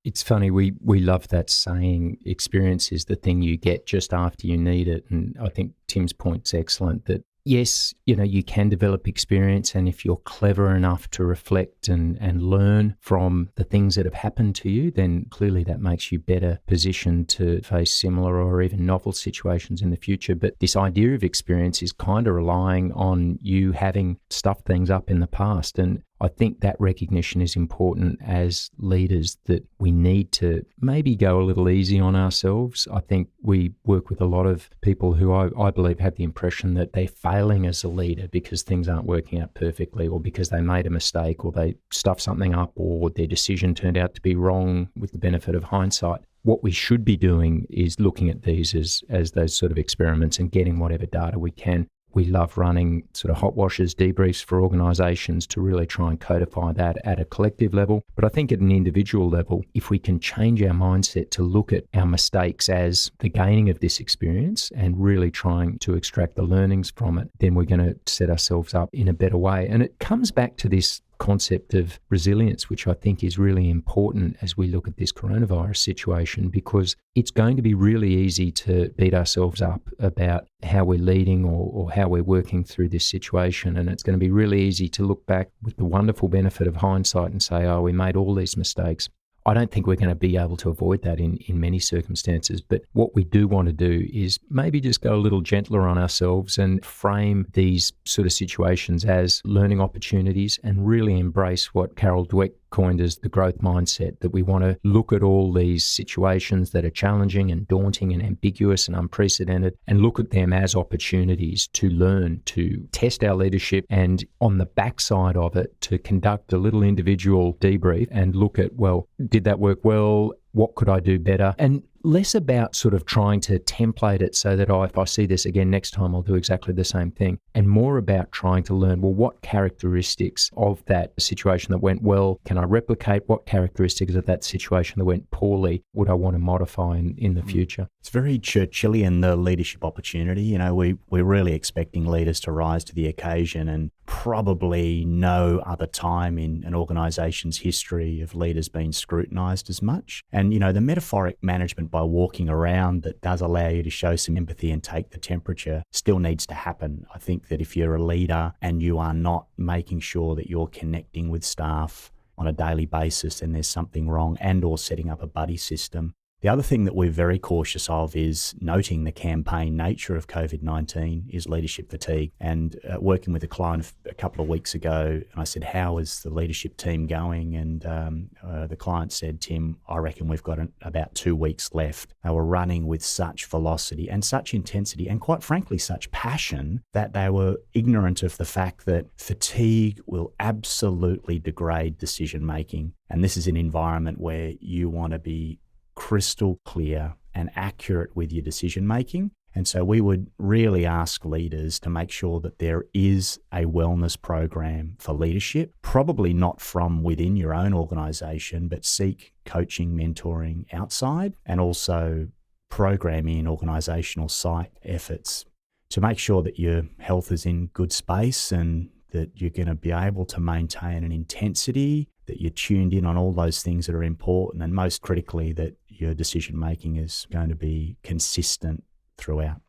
It's funny, we love that saying, experience is the thing you get just after you need it. And I think Tim's point's excellent, that yes, you can develop experience, and if you're clever enough to reflect and learn from the things that have happened to you, then clearly that makes you better positioned to face similar or even novel situations in the future. But this idea of experience is kind of relying on you having stuffed things up in the past. And I think that recognition is important as leaders, that we need to maybe go a little easy on ourselves. I think we work with a lot of people who I believe have the impression that they're failing as a leader because things aren't working out perfectly, or because they made a mistake, or they stuffed something up, or their decision turned out to be wrong with the benefit of hindsight. What we should be doing is looking at these as those sort of experiments and getting whatever data we can. We love running sort of hot washes, debriefs for organisations to really try and codify that at a collective level. But I think at an individual level, if we can change our mindset to look at our mistakes as the gaining of this experience and really trying to extract the learnings from it, then we're going to set ourselves up in a better way. And it comes back to this concept of resilience, which I think is really important as we look at this coronavirus situation, because it's going to be really easy to beat ourselves up about how we're leading or how we're working through this situation. And it's going to be really easy to look back with the wonderful benefit of hindsight and say, oh, we made all these mistakes. I don't think we're going to be able to avoid that in many circumstances. But what we do want to do is maybe just go a little gentler on ourselves and frame these sort of situations as learning opportunities, and really embrace what Carol Dweck coined as the growth mindset, that we want to look at all these situations that are challenging and daunting and ambiguous and unprecedented, and look at them as opportunities to learn, to test our leadership, and on the backside of it, to conduct a little individual debrief and look at, well, did that work well? What could I do better? And less about sort of trying to template it so that if I see this again next time, I'll do exactly the same thing. And more about trying to learn, well, what characteristics of that situation that went well can I replicate? What characteristics of that situation that went poorly would I want to modify in the future? It's very Churchillian, the leadership opportunity. We're really expecting leaders to rise to the occasion, and probably no other time in an organisation's history of leaders being scrutinised as much. And, the metaphoric management by walking around that does allow you to show some empathy and take the temperature still needs to happen. I think that if you're a leader and you are not making sure that you're connecting with staff on a daily basis, then there's something wrong, and or setting up a buddy system. The other thing that we're very cautious of is noting the campaign nature of COVID-19 is leadership fatigue. And working with a client a couple of weeks ago, and I said, how is the leadership team going? And the client said, Tim, I reckon we've got about 2 weeks left. They were running with such velocity and such intensity and, quite frankly, such passion that they were ignorant of the fact that fatigue will absolutely degrade decision making. And this is an environment where you want to be crystal clear and accurate with your decision making. And so we would really ask leaders to make sure that there is a wellness program for leadership, probably not from within your own organisation, but seek coaching, mentoring outside, and also program in organisational site efforts to make sure that your health is in good space and that you're going to be able to maintain an intensity, that you're tuned in on all those things that are important, and most critically, that your decision making is going to be consistent throughout.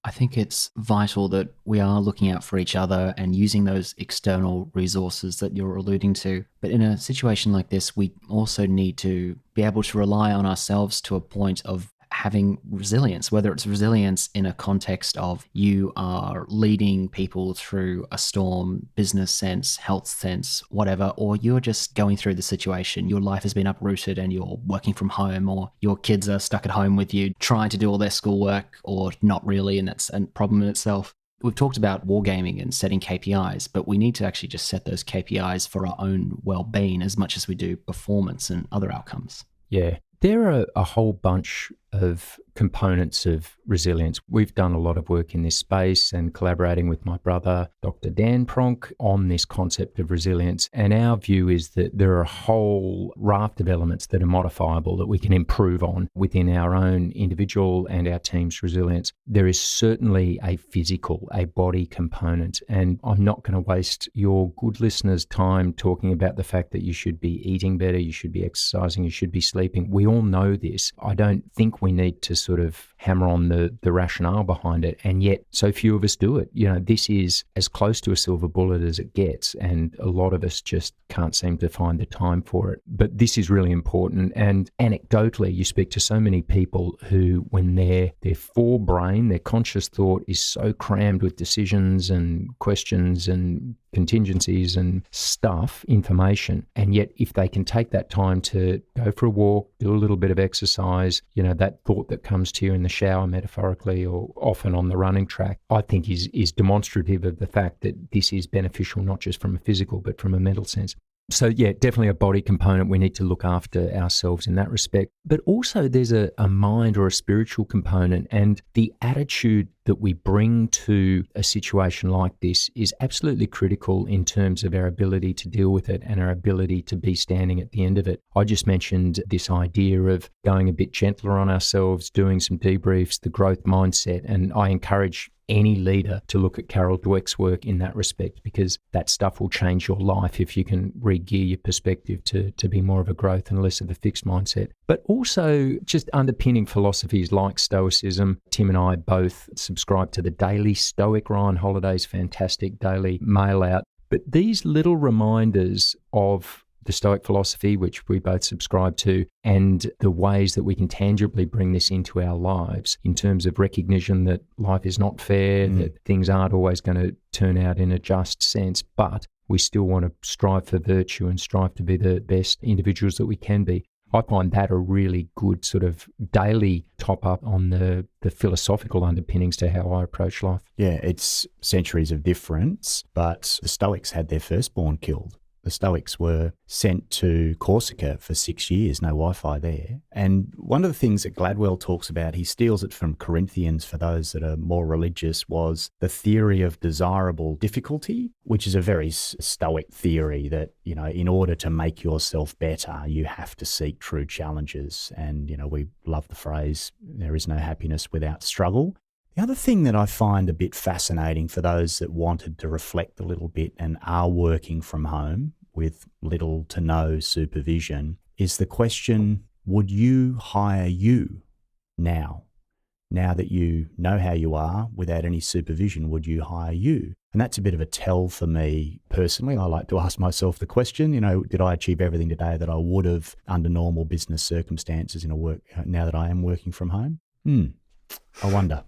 I think it's vital that we are looking out for each other and using those external resources that you're alluding to. But in a situation like this, we also need to be able to rely on ourselves to a point of having resilience, whether it's resilience in a context of you are leading people through a storm, business sense, health sense, whatever, or you're just going through the situation. Your life has been uprooted and you're working from home, or your kids are stuck at home with you trying to do all their schoolwork, or not really, and that's a problem in itself. We've talked about wargaming and setting KPIs, but we need to actually just set those KPIs for our own well-being as much as we do performance and other outcomes. Yeah. There are a whole bunch of components of resilience. We've done a lot of work in this space and collaborating with my brother, Dr. Dan Pronk, on this concept of resilience. And our view is that there are a whole raft of elements that are modifiable that we can improve on within our own individual and our team's resilience. There is certainly a physical, a body component. And I'm not going to waste your good listeners' time talking about the fact that you should be eating better, you should be exercising, you should be sleeping. We all know this. I don't think we need to sort of hammer on the rationale behind it, and yet so few of us do it. You know, this is as close to a silver bullet as it gets, and a lot of us just can't seem to find the time for it. But this is really important, and anecdotally, you speak to so many people who, when their forebrain, their conscious thought is so crammed with decisions and questions and contingencies and stuff, information, and yet if they can take that time to go for a walk, do a little bit of exercise, you know, that thought that comes to you in the shower metaphorically or often on the running track, I think is demonstrative of the fact that this is beneficial not just from a physical but from a mental sense. So yeah, definitely a body component. We need to look after ourselves in that respect. But also there's a mind or a spiritual component, and the attitude that we bring to a situation like this is absolutely critical in terms of our ability to deal with it and our ability to be standing at the end of it. I just mentioned this idea of going a bit gentler on ourselves, doing some debriefs, the growth mindset, and I encourage any leader to look at Carol Dweck's work in that respect, because that stuff will change your life if you can re-gear your perspective to be more of a growth and less of a fixed mindset. But also just underpinning philosophies like Stoicism. Tim and I both subscribe to the Daily Stoic. Ryan Holiday's fantastic daily mail out. But these little reminders of the Stoic philosophy, which we both subscribe to, and the ways that we can tangibly bring this into our lives in terms of recognition that life is not fair, that things aren't always going to turn out in a just sense, but we still want to strive for virtue and strive to be the best individuals that we can be. I find that a really good sort of daily top up on the philosophical underpinnings to how I approach life. Yeah, it's centuries of difference, but the Stoics had their firstborn killed. The Stoics were sent to Corsica for 6 years, no Wi-Fi there. And one of the things that Gladwell talks about, he steals it from Corinthians for those that are more religious, was the theory of desirable difficulty, which is a very Stoic theory that, you know, in order to make yourself better, you have to seek true challenges. And, you know, we love the phrase, there is no happiness without struggle. The other thing that I find a bit fascinating for those that wanted to reflect a little bit and are working from home with little to no supervision is the question, would you hire you now? Now that you know how you are without any supervision, would you hire you? And that's a bit of a tell for me personally. I like to ask myself the question, you know, did I achieve everything today that I would have under normal business circumstances in a work now that I am working from home? I wonder.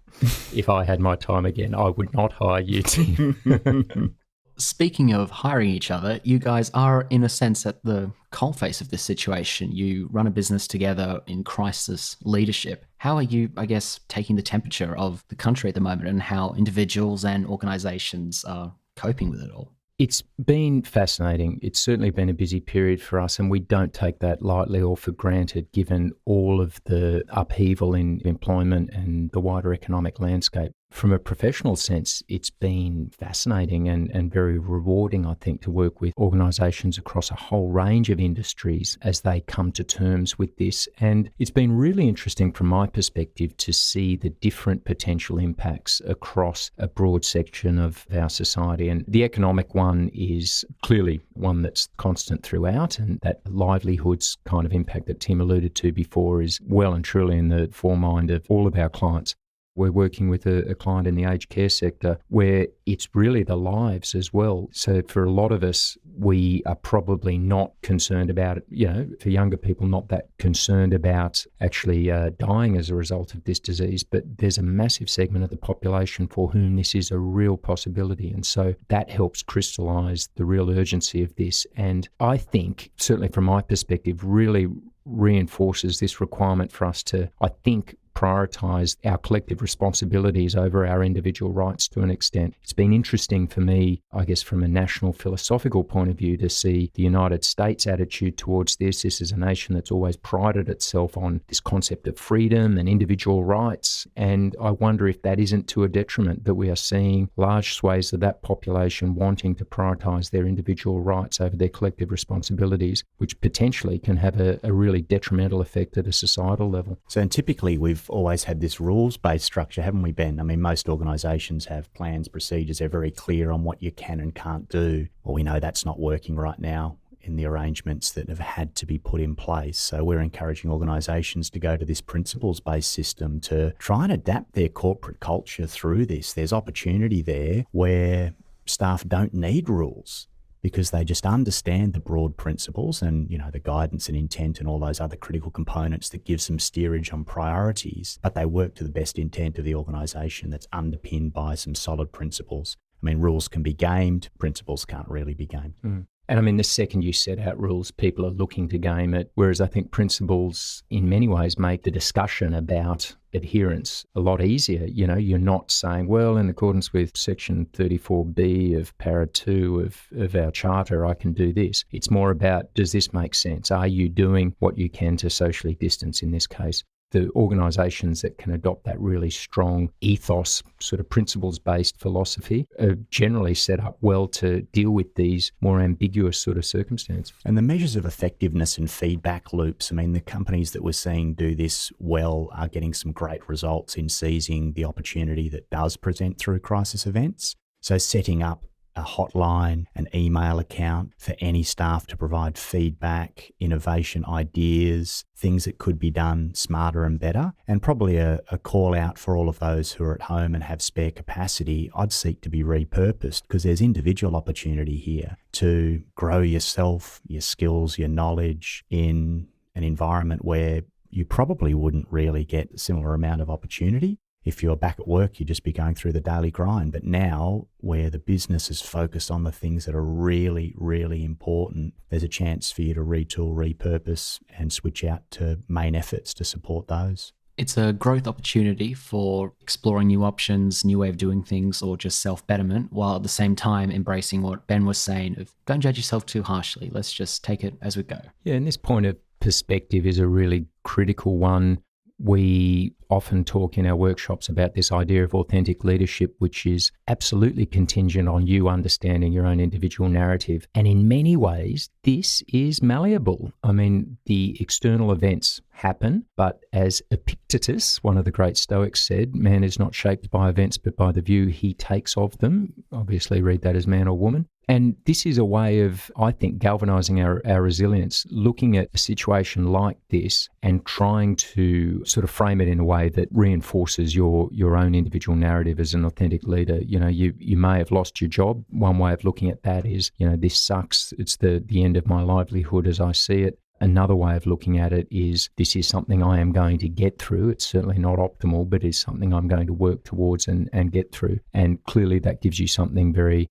If I had my time again, I would not hire you, Tim. Speaking of hiring each other, you guys are, in a sense, at the coalface of this situation. You run a business together in crisis leadership. How are you, I guess, taking the temperature of the country at the moment, and how individuals and organizations are coping with it all? It's been fascinating. It's certainly been a busy period for us, and we don't take that lightly or for granted, given all of the upheaval in employment and the wider economic landscape. From a professional sense, it's been fascinating and very rewarding, I think, to work with organisations across a whole range of industries as they come to terms with this. And it's been really interesting from my perspective to see the different potential impacts across a broad section of our society. And the economic one is clearly one that's constant throughout, and that livelihoods kind of impact that Tim alluded to before is well and truly in the foremind of all of our clients. We're working with a client in the aged care sector where it's really the lives as well. So for a lot of us, we are probably not concerned about it, for younger people, not that concerned about actually dying as a result of this disease, but there's a massive segment of the population for whom this is a real possibility. And so that helps crystallise the real urgency of this. And I think, certainly from my perspective, really reinforces this requirement for us to, I think, prioritise our collective responsibilities over our individual rights to an extent. It's been interesting for me, I guess, from a national philosophical point of view, to see the United States' attitude towards this. This is a nation that's always prided itself on this concept of freedom and individual rights, and I wonder if that isn't to a detriment, that we are seeing large swathes of that population wanting to prioritise their individual rights over their collective responsibilities, which potentially can have a really detrimental effect at a societal level. So, and typically we've always had this rules-based structure, haven't we, Ben? I mean, most organisations have plans, procedures, they're very clear on what you can and can't do. Well, we know that's not working right now in the arrangements that have had to be put in place. So we're encouraging organisations to go to this principles-based system to try and adapt their corporate culture through this. There's opportunity there where staff don't need rules, because they just understand the broad principles and, the guidance and intent and all those other critical components that give some steerage on priorities, but they work to the best intent of the organisation that's underpinned by some solid principles. I mean, rules can be gamed, principles can't really be gamed. Mm. And I mean, the second you set out rules, people are looking to game it, whereas I think principles in many ways make the discussion about adherence a lot easier. You're not saying, well, in accordance with section 34B of para 2 of our charter, I can do this. It's more about, does this make sense? Are you doing what you can to socially distance in this case? The organisations that can adopt that really strong ethos, sort of principles-based philosophy, are generally set up well to deal with these more ambiguous sort of circumstances. And the measures of effectiveness and feedback loops, I mean, the companies that we're seeing do this well are getting some great results in seizing the opportunity that does present through crisis events. So setting up a hotline, an email account for any staff to provide feedback, innovation ideas, things that could be done smarter and better, and probably a call out for all of those who are at home and have spare capacity. I'd seek to be repurposed, because there's individual opportunity here to grow yourself, your skills, your knowledge in an environment where you probably wouldn't really get a similar amount of opportunity. If you're back at work, you'd just be going through the daily grind. But now, where the business is focused on the things that are really, really important, there's a chance for you to retool, repurpose, and switch out to main efforts to support those. It's a growth opportunity for exploring new options, new way of doing things, or just self-betterment, while at the same time embracing what Ben was saying of, don't judge yourself too harshly. Let's just take it as we go. Yeah, and this point of perspective is a really critical one. We often talk in our workshops about this idea of authentic leadership, which is absolutely contingent on you understanding your own individual narrative. And in many ways, this is malleable. I mean, the external events happen, but as Epictetus, one of the great Stoics, said, man is not shaped by events, but by the view he takes of them. Obviously, read that as man or woman. And this is a way of, I think, galvanising our resilience, looking at a situation like this and trying to sort of frame it in a way that reinforces your own individual narrative as an authentic leader. You may have lost your job. One way of looking at that is, this sucks. It's the end of my livelihood as I see it. Another way of looking at it is, this is something I am going to get through. It's certainly not optimal, but it's something I'm going to work towards and get through. And clearly that gives you something very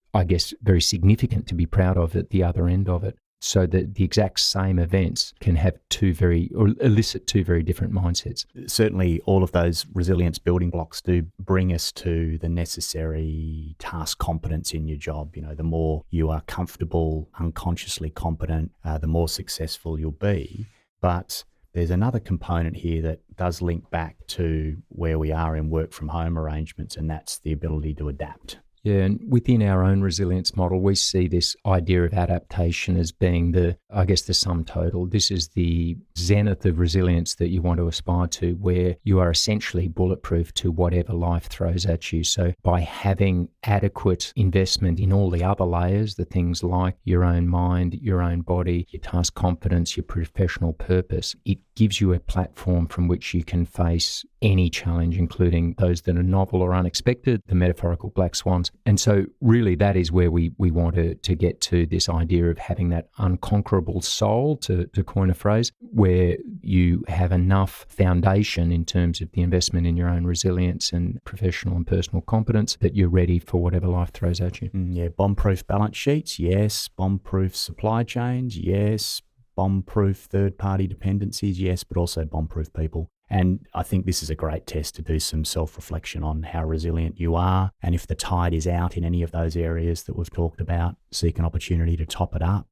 significant to be proud of at the other end of it. So that the exact same events can have elicit two very different mindsets. Certainly all of those resilience building blocks do bring us to the necessary task competence in your job. The more you are comfortable, unconsciously competent, the more successful you'll be. But there's another component here that does link back to where we are in work from home arrangements, and that's the ability to adapt. Yeah, and within our own resilience model, we see this idea of adaptation as being the sum total. This is the zenith of resilience that you want to aspire to, where you are essentially bulletproof to whatever life throws at you. So by having adequate investment in all the other layers, the things like your own mind, your own body, your task confidence, your professional purpose, it gives you a platform from which you can face any challenge, including those that are novel or unexpected, the metaphorical black swans, And so really that is where we want to get to, this idea of having that unconquerable soul, to coin a phrase, where you have enough foundation in terms of the investment in your own resilience and professional and personal competence that you're ready for whatever life throws at you. Yeah, bomb-proof balance sheets, yes. Bomb-proof supply chains, yes. Bomb-proof third-party dependencies, yes, but also bomb-proof people. And I think this is a great test to do some self-reflection on how resilient you are. And if the tide is out in any of those areas that we've talked about, seek an opportunity to top it up.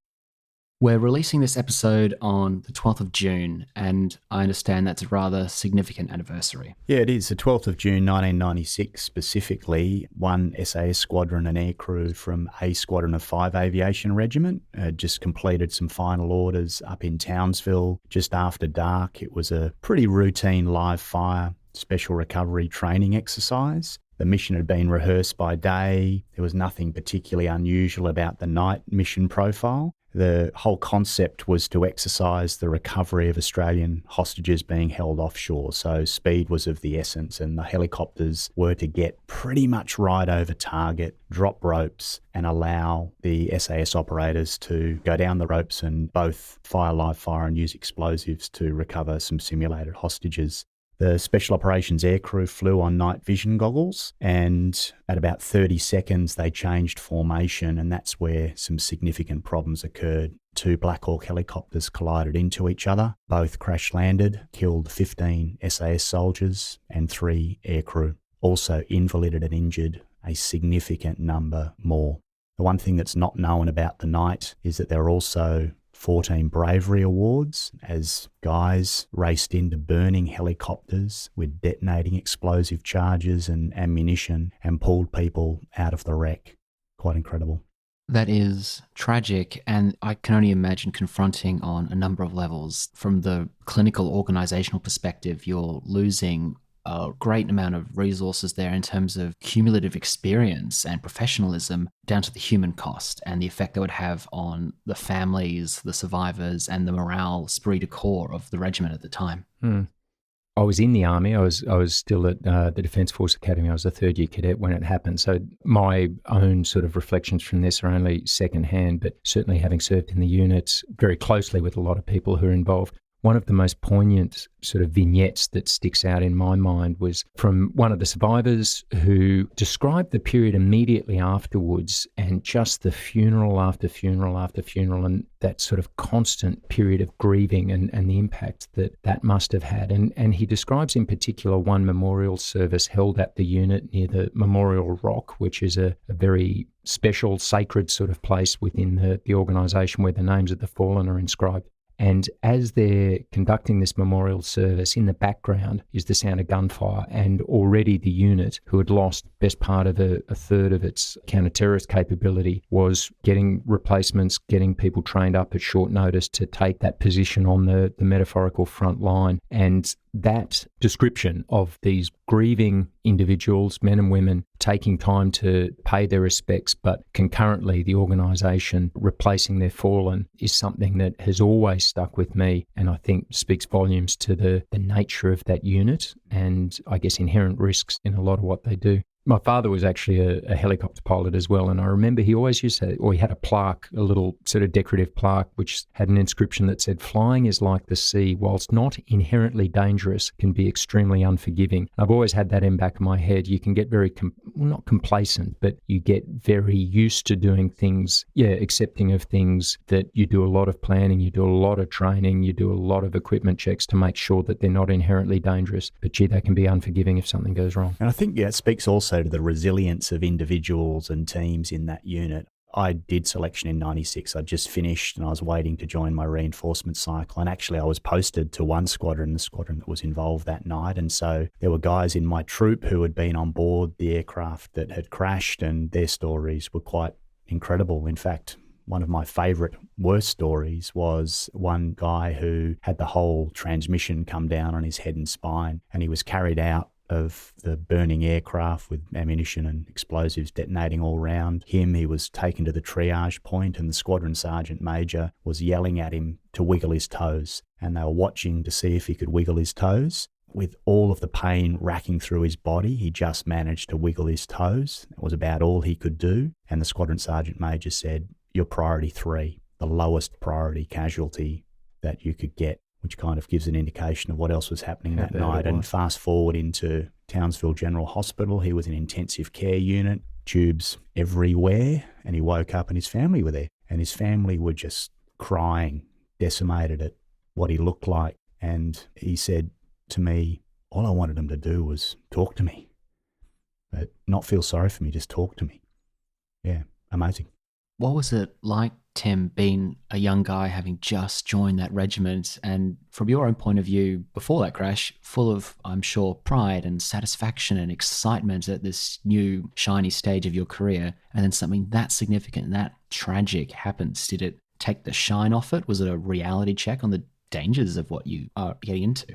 We're releasing this episode on the 12th of June, and I understand that's a rather significant anniversary. Yeah, it is. The 12th of June 1996 specifically, one SAS squadron and aircrew from a squadron of 5 aviation regiment just completed some final orders up in Townsville just after dark. It was a pretty routine live fire special recovery training exercise. The mission had been rehearsed by day. There was nothing particularly unusual about the night mission profile. The whole concept was to exercise the recovery of Australian hostages being held offshore. So speed was of the essence, and the helicopters were to get pretty much right over target, drop ropes, and allow the SAS operators to go down the ropes and both fire live fire and use explosives to recover some simulated hostages. The Special Operations aircrew flew on night vision goggles, and at about 30 seconds they changed formation, and that's where some significant problems occurred. 2 Black Hawk helicopters collided into each other. Both crash landed, killed 15 SAS soldiers and 3 aircrew. Also invalided and injured a significant number more. The one thing that's not known about the night is that there were also 14 bravery awards as guys raced into burning helicopters with detonating explosive charges and ammunition and pulled people out of the wreck. Quite incredible. That is tragic, and I can only imagine confronting on a number of levels. From the clinical organizational perspective, you're losing a great amount of resources there in terms of cumulative experience and professionalism, down to the human cost and the effect that would have on the families, the survivors, and the morale, esprit de corps of the regiment at the time. I was in the Army. I was still at the Defence Force Academy. I was a third-year cadet when it happened. So my own sort of reflections from this are only second-hand, but certainly having served in the units very closely with a lot of people who are involved, one of the most poignant sort of vignettes that sticks out in my mind was from one of the survivors who described the period immediately afterwards and just the funeral after funeral after funeral, and that sort of constant period of grieving and the impact that must have had. And he describes in particular one memorial service held at the unit near the Memorial Rock, which is a very special, sacred sort of place within the organisation where the names of the fallen are inscribed. And as they're conducting this memorial service, in the background is the sound of gunfire, and already the unit, who had lost best part of a third of its counter-terrorist capability, was getting replacements, getting people trained up at short notice to take that position on the metaphorical front line. And that description of these grieving individuals, men and women, taking time to pay their respects, but concurrently the organisation replacing their fallen, is something that has always stuck with me, and I think speaks volumes to the nature of that unit and I guess inherent risks in a lot of what they do. My father was actually a helicopter pilot as well, and I remember he always used to, or he had a plaque, a little sort of decorative plaque, which had an inscription that said, "Flying is like the sea, whilst not inherently dangerous, can be extremely unforgiving." I've always had that in back of my head. You can get very, not complacent, but you get very used to doing things, accepting of things that you do a lot of planning, you do a lot of training, you do a lot of equipment checks to make sure that they're not inherently dangerous. But gee, they can be unforgiving if something goes wrong. And I think it speaks also to the resilience of individuals and teams in that unit. I did selection in 96. I'd just finished and I was waiting to join my reinforcement cycle. And actually I was posted to one squadron, the squadron that was involved that night. And so there were guys in my troop who had been on board the aircraft that had crashed, and their stories were quite incredible. In fact, one of my favourite worst stories was one guy who had the whole transmission come down on his head and spine, and he was carried out of the burning aircraft with ammunition and explosives detonating all around him. He was taken to the triage point, and the squadron sergeant major was yelling at him to wiggle his toes, and they were watching to see if he could wiggle his toes. with all of the pain racking through his body, he just managed to wiggle his toes. That was about all he could do. And the squadron sergeant major said, "You're priority 3, the lowest priority casualty that you could get," which kind of gives an indication of what else was happening that night. And fast forward into Townsville General Hospital, he was in intensive care unit, tubes everywhere, and he woke up and his family were there. And his family were just crying, decimated at what he looked like. And he said to me, all I wanted him to do was talk to me, but not feel sorry for me, just talk to me. Yeah, amazing. What was it like, Tim, being a young guy having just joined that regiment, and from your own point of view, before that crash, full of, I'm sure, pride and satisfaction and excitement at this new shiny stage of your career, and then something that significant, that tragic happens? Did it take the shine off it? Was it a reality check on the dangers of what you are getting into?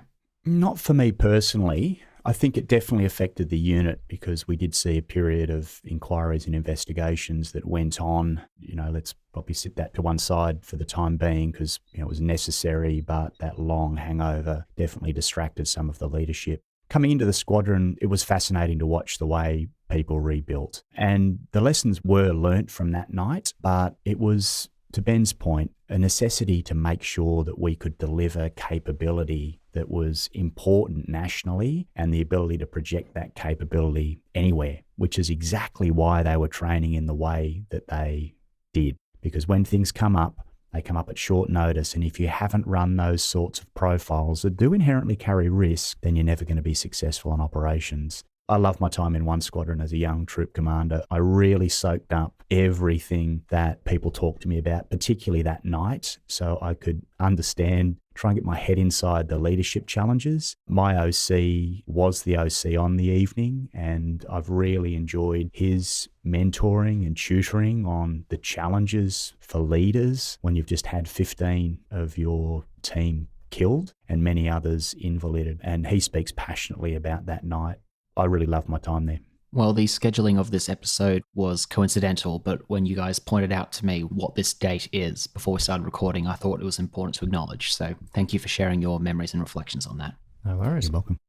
Not for me personally. I think it definitely affected the unit because we did see a period of inquiries and investigations that went on. Let's probably sit that to one side for the time being because it was necessary, but that long hangover definitely distracted some of the leadership. Coming into the squadron, it was fascinating to watch the way people rebuilt. And the lessons were learnt from that night, but it was, to Ben's point, a necessity to make sure that we could deliver capability that was important nationally and the ability to project that capability anywhere, which is exactly why they were training in the way that they did. Because when things come up, they come up at short notice. And if you haven't run those sorts of profiles that do inherently carry risk, then you're never going to be successful in operations. I love my time in one squadron as a young troop commander. I really soaked up everything that people talked to me about, particularly that night, so I could understand, try and get my head inside the leadership challenges. My OC was the OC on the evening, and I've really enjoyed his mentoring and tutoring on the challenges for leaders when you've just had 15 of your team killed and many others invalided. And he speaks passionately about that night. I really loved my time there. Well, the scheduling of this episode was coincidental, but when you guys pointed out to me what this date is before we started recording, I thought it was important to acknowledge. So thank you for sharing your memories and reflections on that. No worries. You're welcome.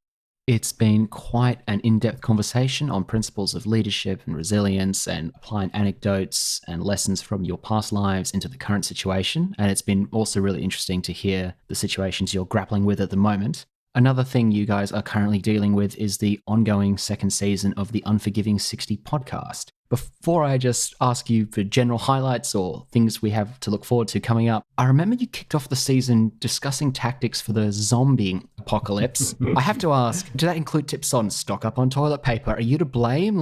It's been quite an in-depth conversation on principles of leadership and resilience and applying anecdotes and lessons from your past lives into the current situation. And it's been also really interesting to hear the situations you're grappling with at the moment. Another thing you guys are currently dealing with is the ongoing second season of the Unforgiving 60 podcast. Before I just ask you for general highlights or things we have to look forward to coming up, I remember you kicked off the season discussing tactics for the zombie apocalypse. I have to ask, did that include tips on stock up on toilet paper? Are you to blame?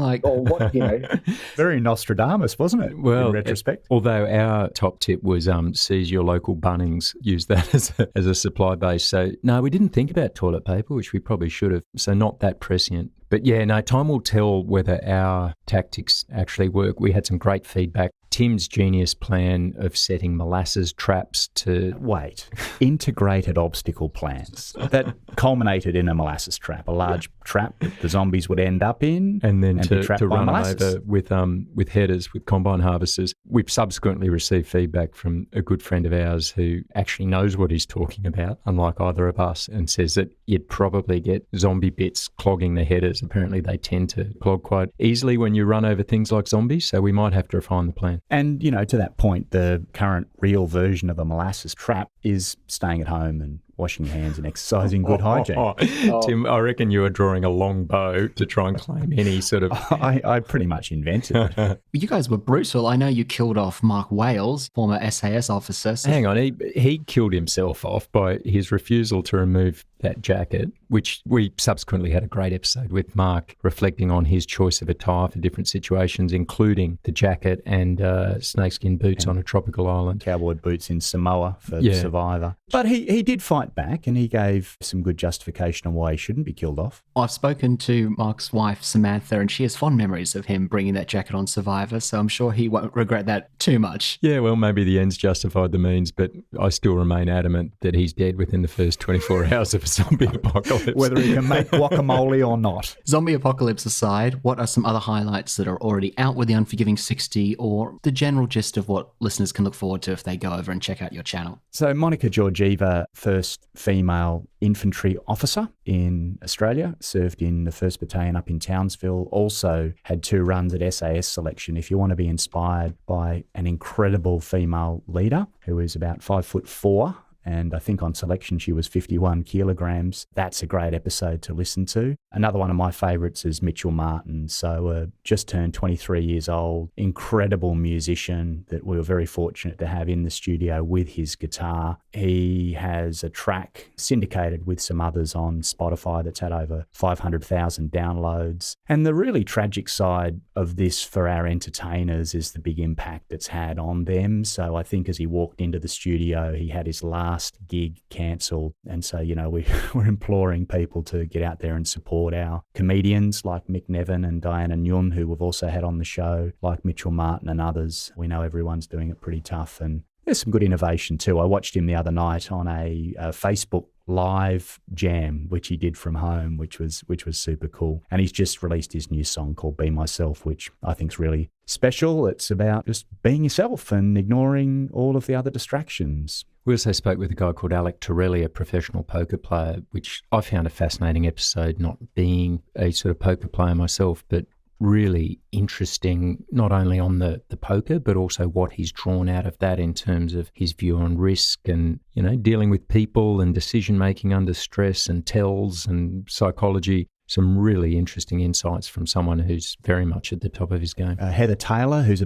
Very Nostradamus, wasn't it? Well, in retrospect. Although our top tip was seize your local Bunnings, use that as a supply base. So no, we didn't think about toilet paper, which we probably should have. So not that prescient. But yeah, no, time will tell whether our tactics actually work. We had some great feedback. Tim's genius plan of setting molasses traps to... Wait, integrated obstacle plans that culminated in a molasses trap, a large trap that the zombies would end up in. And then to run them molasses. over with headers, with combine harvesters. We've subsequently received feedback from a good friend of ours who actually knows what he's talking about, unlike either of us, and says that you'd probably get zombie bits clogging the headers. Apparently they tend to clog quite easily when you run over things like zombies, so we might have to refine the plan. And, to that point, the current real version of a molasses trap is staying at home and washing your hands and exercising good hygiene. Tim, I reckon you are drawing a long bow to try and claim any sort of... I pretty much invented it. You guys were brutal. I know you killed off Mark Wales, former SAS officer. So... Hang on, he killed himself off by his refusal to remove that jacket, which we subsequently had a great episode with Mark reflecting on his choice of attire for different situations, including the jacket and snakeskin boots on a tropical island. Cowboy boots in Samoa for Survivor. But he did fight back and he gave some good justification on why he shouldn't be killed off. I've spoken to Mark's wife, Samantha, and she has fond memories of him bringing that jacket on Survivor, so I'm sure he won't regret that too much. Yeah, well, maybe the ends justified the means, but I still remain adamant that he's dead within the first 24 hours of a zombie apocalypse. Whether he can make guacamole or not. Zombie apocalypse aside, what are some other highlights that are already out with the Unforgiving 60, or the general gist of what listeners can look forward to if they go over and check out your channel? So Monica Georgieva, first female infantry officer in Australia, served in the 1st Battalion up in Townsville, also had 2 runs at SAS selection. If you want to be inspired by an incredible female leader who is about 5'4", and I think on selection she was 51 kilograms. That's a great episode to listen to. Another one of my favourites is Mitchell Martin. So just turned 23 years old, incredible musician that we were very fortunate to have in the studio with his guitar. He has a track syndicated with some others on Spotify that's had over 500,000 downloads. And the really tragic side of this for our entertainers is the big impact it's had on them. So I think as he walked into the studio, he had his last gig cancelled. And so, we're imploring people to get out there and support our comedians like Mick Nevin and Diana Nguyen, who we've also had on the show, like Mitchell Martin and others. We know everyone's doing it pretty tough, and there's some good innovation too. I watched him the other night on a Facebook live jam, which he did from home, which was super cool. And he's just released his new song called Be Myself, which I think is really special. It's about just being yourself and ignoring all of the other distractions. We also spoke with a guy called Alec Torelli, a professional poker player, which I found a fascinating episode, not being a sort of poker player myself, but really interesting, not only on the poker, but also what he's drawn out of that in terms of his view on risk and, dealing with people and decision-making under stress and tells and psychology. Some really interesting insights from someone who's very much at the top of his game. Heather Taylor, who's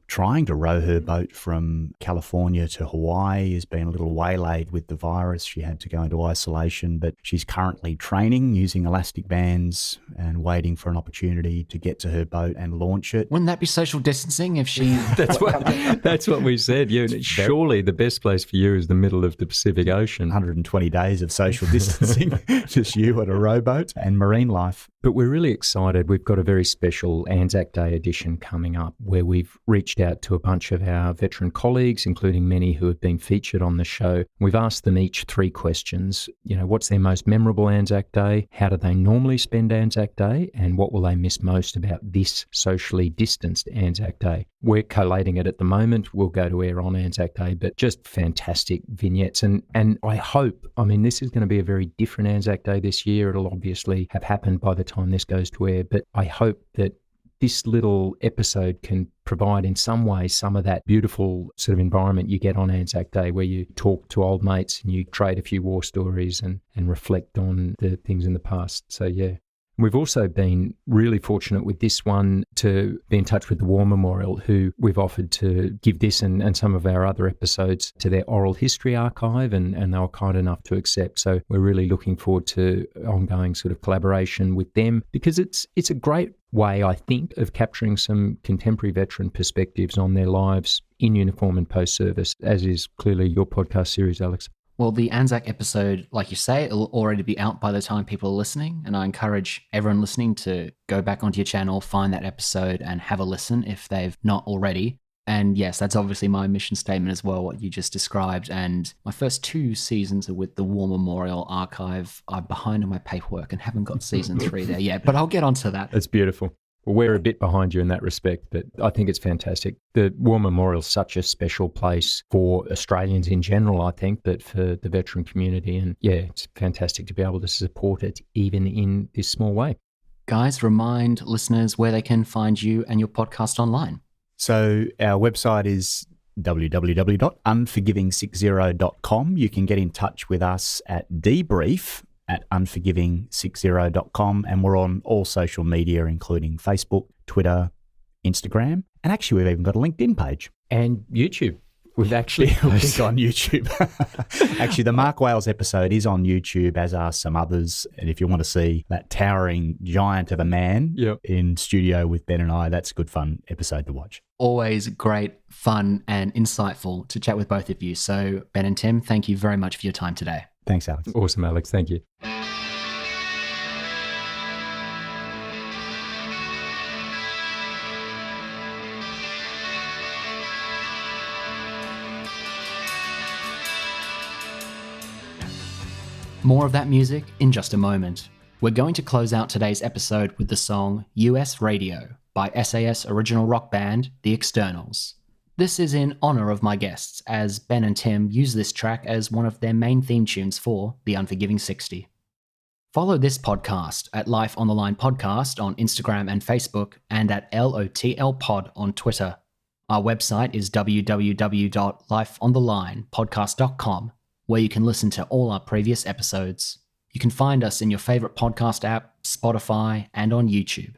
trying to row her boat from California to Hawaii, has been a little waylaid with the virus. She had to go into isolation, but she's currently training using elastic bands and waiting for an opportunity to get to her boat and launch it. Wouldn't that be social distancing if she... That's what we said. Surely the best place for you is the middle of the Pacific Ocean. 120 days of social distancing, just you at a rowboat. And marine life. But we're really excited. We've got a very special Anzac Day edition coming up where we've reached out to a bunch of our veteran colleagues, including many who have been featured on the show. We've asked them each 3 questions. What's their most memorable Anzac Day? How do they normally spend Anzac Day? And what will they miss most about this socially distanced Anzac Day? We're collating it at the moment. We'll go to air on Anzac Day, but just fantastic vignettes. And I hope, this is going to be a very different Anzac Day this year. It'll obviously have happened by the time this goes to air, but I hope that this little episode can provide in some way some of that beautiful sort of environment you get on Anzac Day where you talk to old mates and you trade a few war stories and reflect on the things in the past. So yeah. We've also been really fortunate with this one to be in touch with the War Memorial, who we've offered to give this and some of our other episodes to their oral history archive, and they were kind enough to accept. So we're really looking forward to ongoing sort of collaboration with them, because it's a great way, I think, of capturing some contemporary veteran perspectives on their lives in uniform and post-service, as is clearly your podcast series, Alex. Well, the Anzac episode, like you say, it'll already be out by the time people are listening. And I encourage everyone listening to go back onto your channel, find that episode and have a listen if they've not already. And yes, that's obviously my mission statement as well, what you just described. And my first 2 seasons are with the War Memorial Archive. I'm behind on my paperwork and haven't got season 3 there yet, but I'll get onto that. That's beautiful. Well, we're a bit behind you in that respect, but I think it's fantastic. The War Memorial is such a special place for Australians in general, I think, but for the veteran community. And yeah, it's fantastic to be able to support it even in this small way. Guys, remind listeners where they can find you and your podcast online. So our website is www.unforgiving60.com. You can get in touch with us at debrief@unforgiving60.com, and we're on all social media, including Facebook, Twitter, Instagram, and actually we've even got a LinkedIn page. And YouTube. We've actually big on YouTube. Actually, the Mark Wales episode is on YouTube, as are some others. And if you want to see that towering giant of a man in studio with Ben and I, that's a good fun episode to watch. Always great, fun, and insightful to chat with both of you. So Ben and Tim, thank you very much for your time today. Thanks, Alex. Awesome, Alex. Thank you. More of that music in just a moment. We're going to close out today's episode with the song US Radio by SAS original rock band The Externals. This is in honour of my guests, as Ben and Tim use this track as one of their main theme tunes for The Unforgiving 60. Follow this podcast at Life on the Line Podcast on Instagram and Facebook, and at LOTL Pod on Twitter. Our website is www.lifeonthelinepodcast.com, where you can listen to all our previous episodes. You can find us in your favourite podcast app, Spotify, and on YouTube.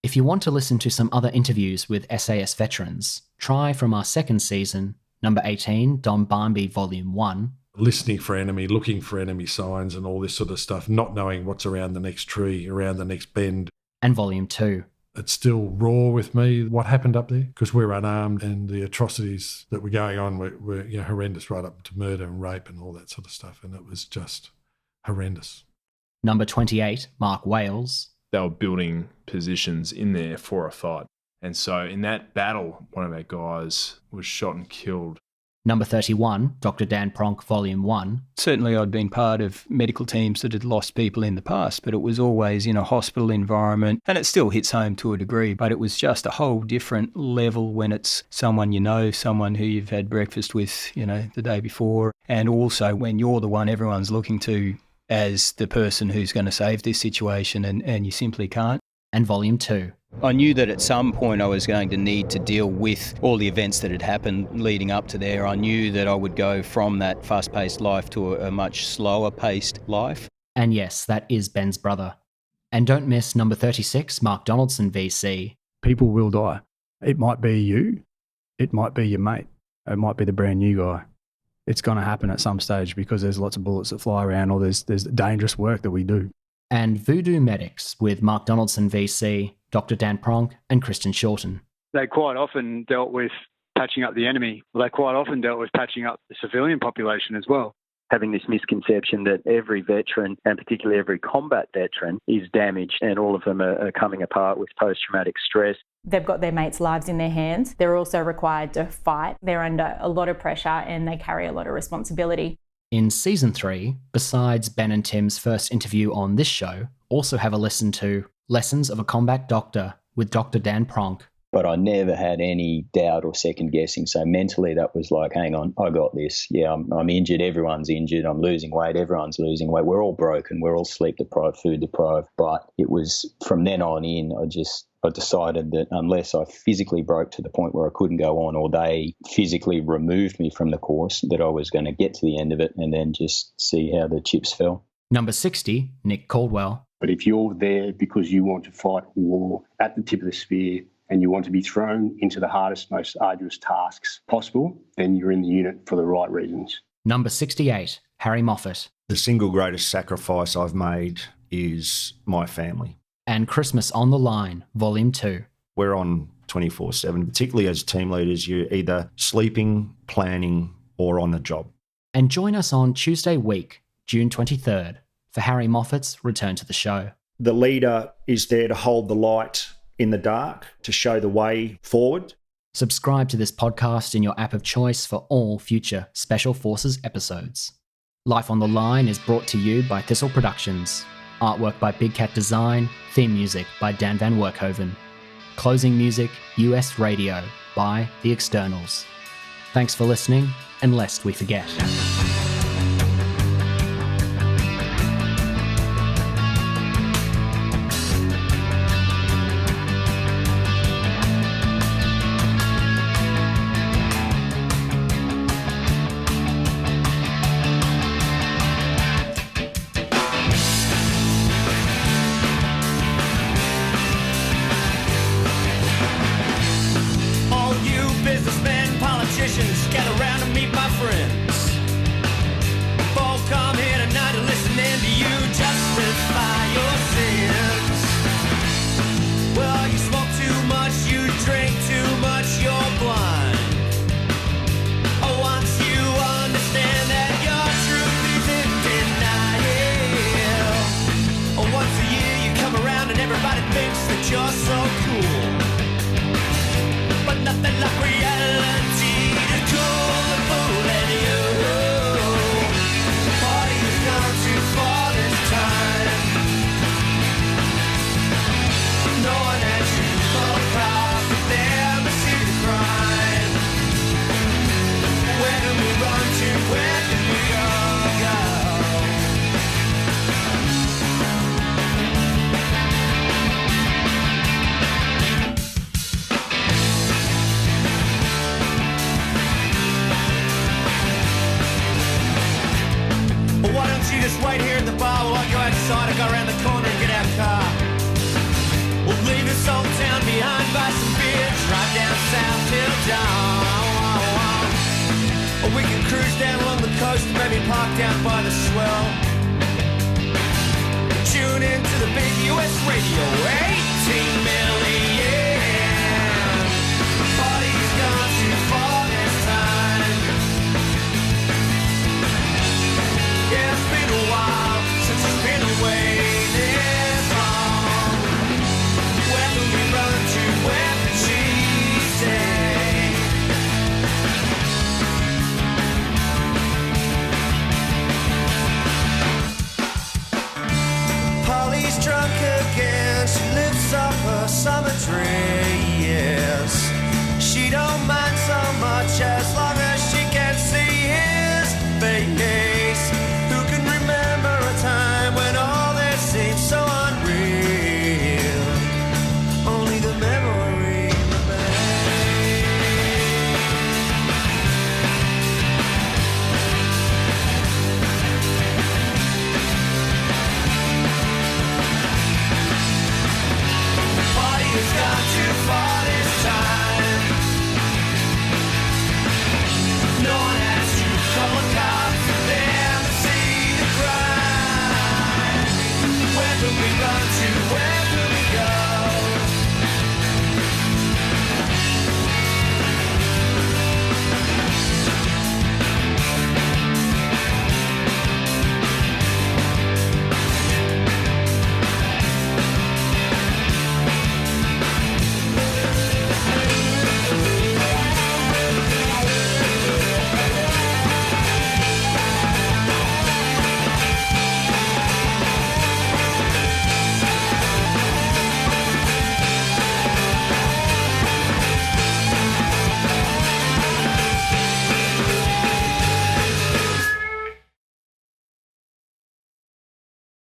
If you want to listen to some other interviews with SAS veterans, try from our second season, number 18, Don Barnby, Volume 1. Listening for enemy, looking for enemy signs and all this sort of stuff, not knowing what's around the next tree, around the next bend. And Volume 2. It's still raw with me what happened up there, because we're unarmed and the atrocities that were going on were horrendous, right up to murder and rape and all that sort of stuff, and it was just horrendous. Number 28, Mark Wales. They were building positions in there for a fight. And so in that battle, one of our guys was shot and killed. Number 31, Dr. Dan Pronk, Volume 1. Certainly I'd been part of medical teams that had lost people in the past, but it was always in a hospital environment, and it still hits home to a degree, but it was just a whole different level when it's someone you know, someone who you've had breakfast with, the day before, and also when you're the one everyone's looking to as the person who's going to save this situation, and you simply can't. And Volume 2. I knew that at some point I was going to need to deal with all the events that had happened leading up to there. I knew that I would go from that fast-paced life to a much slower-paced life. And yes, that is Ben's brother. And don't miss number 36, Mark Donaldson, VC. People will die. It might be you. It might be your mate. It might be the brand new guy. It's going to happen at some stage because there's lots of bullets that fly around, or there's dangerous work that we do. And Voodoo Medics with Mark Donaldson, VC, Dr. Dan Pronk, and Kristen Shorten. They quite often dealt with patching up the enemy. They quite often dealt with patching up the civilian population as well. Having this misconception that every veteran, and particularly every combat veteran, is damaged, and all of them are coming apart with post-traumatic stress. They've got their mates' lives in their hands. They're also required to fight. They're under a lot of pressure and they carry a lot of responsibility. In Season 3, besides Ben and Tim's first interview on this show, also have a listen to Lessons of a Combat Doctor with Dr. Dan Pronk. But I never had any doubt or second guessing. So mentally that was like, hang on, I got this. Yeah, I'm injured. Everyone's injured. I'm losing weight. Everyone's losing weight. We're all broken. We're all sleep deprived, food deprived. But it was from then on in, I decided that unless I physically broke to the point where I couldn't go on, or they physically removed me from the course, that I was going to get to the end of it and then just see how the chips fell. Number 60, Nick Caldwell. But if you're there because you want to fight war at the tip of the spear and you want to be thrown into the hardest, most arduous tasks possible, then you're in the unit for the right reasons. Number 68, Harry Moffat. The single greatest sacrifice I've made is my family. And Christmas on the Line, Volume 2. We're on 24/7, particularly as team leaders. You're either sleeping, planning, or on the job. And join us on Tuesday week, June 23rd, for Harry Moffat's return to the show. The leader is there to hold the light in the dark, to show the way forward. Subscribe to this podcast in your app of choice for all future Special Forces episodes. Life on the Line is brought to you by Thistle Productions. Artwork by Big Cat Design, theme music by Dan Van Werkhoven. Closing music, US Radio by The Externals. Thanks for listening, and lest we forget. All you businessmen, politicians, gather around and meet my friends. decide to go around the corner and get our car. We'll leave this old town behind, buy some beer, drive down south till dawn. Or we can cruise down along the coast, maybe park down by the swell. Tune into the big US radio 18.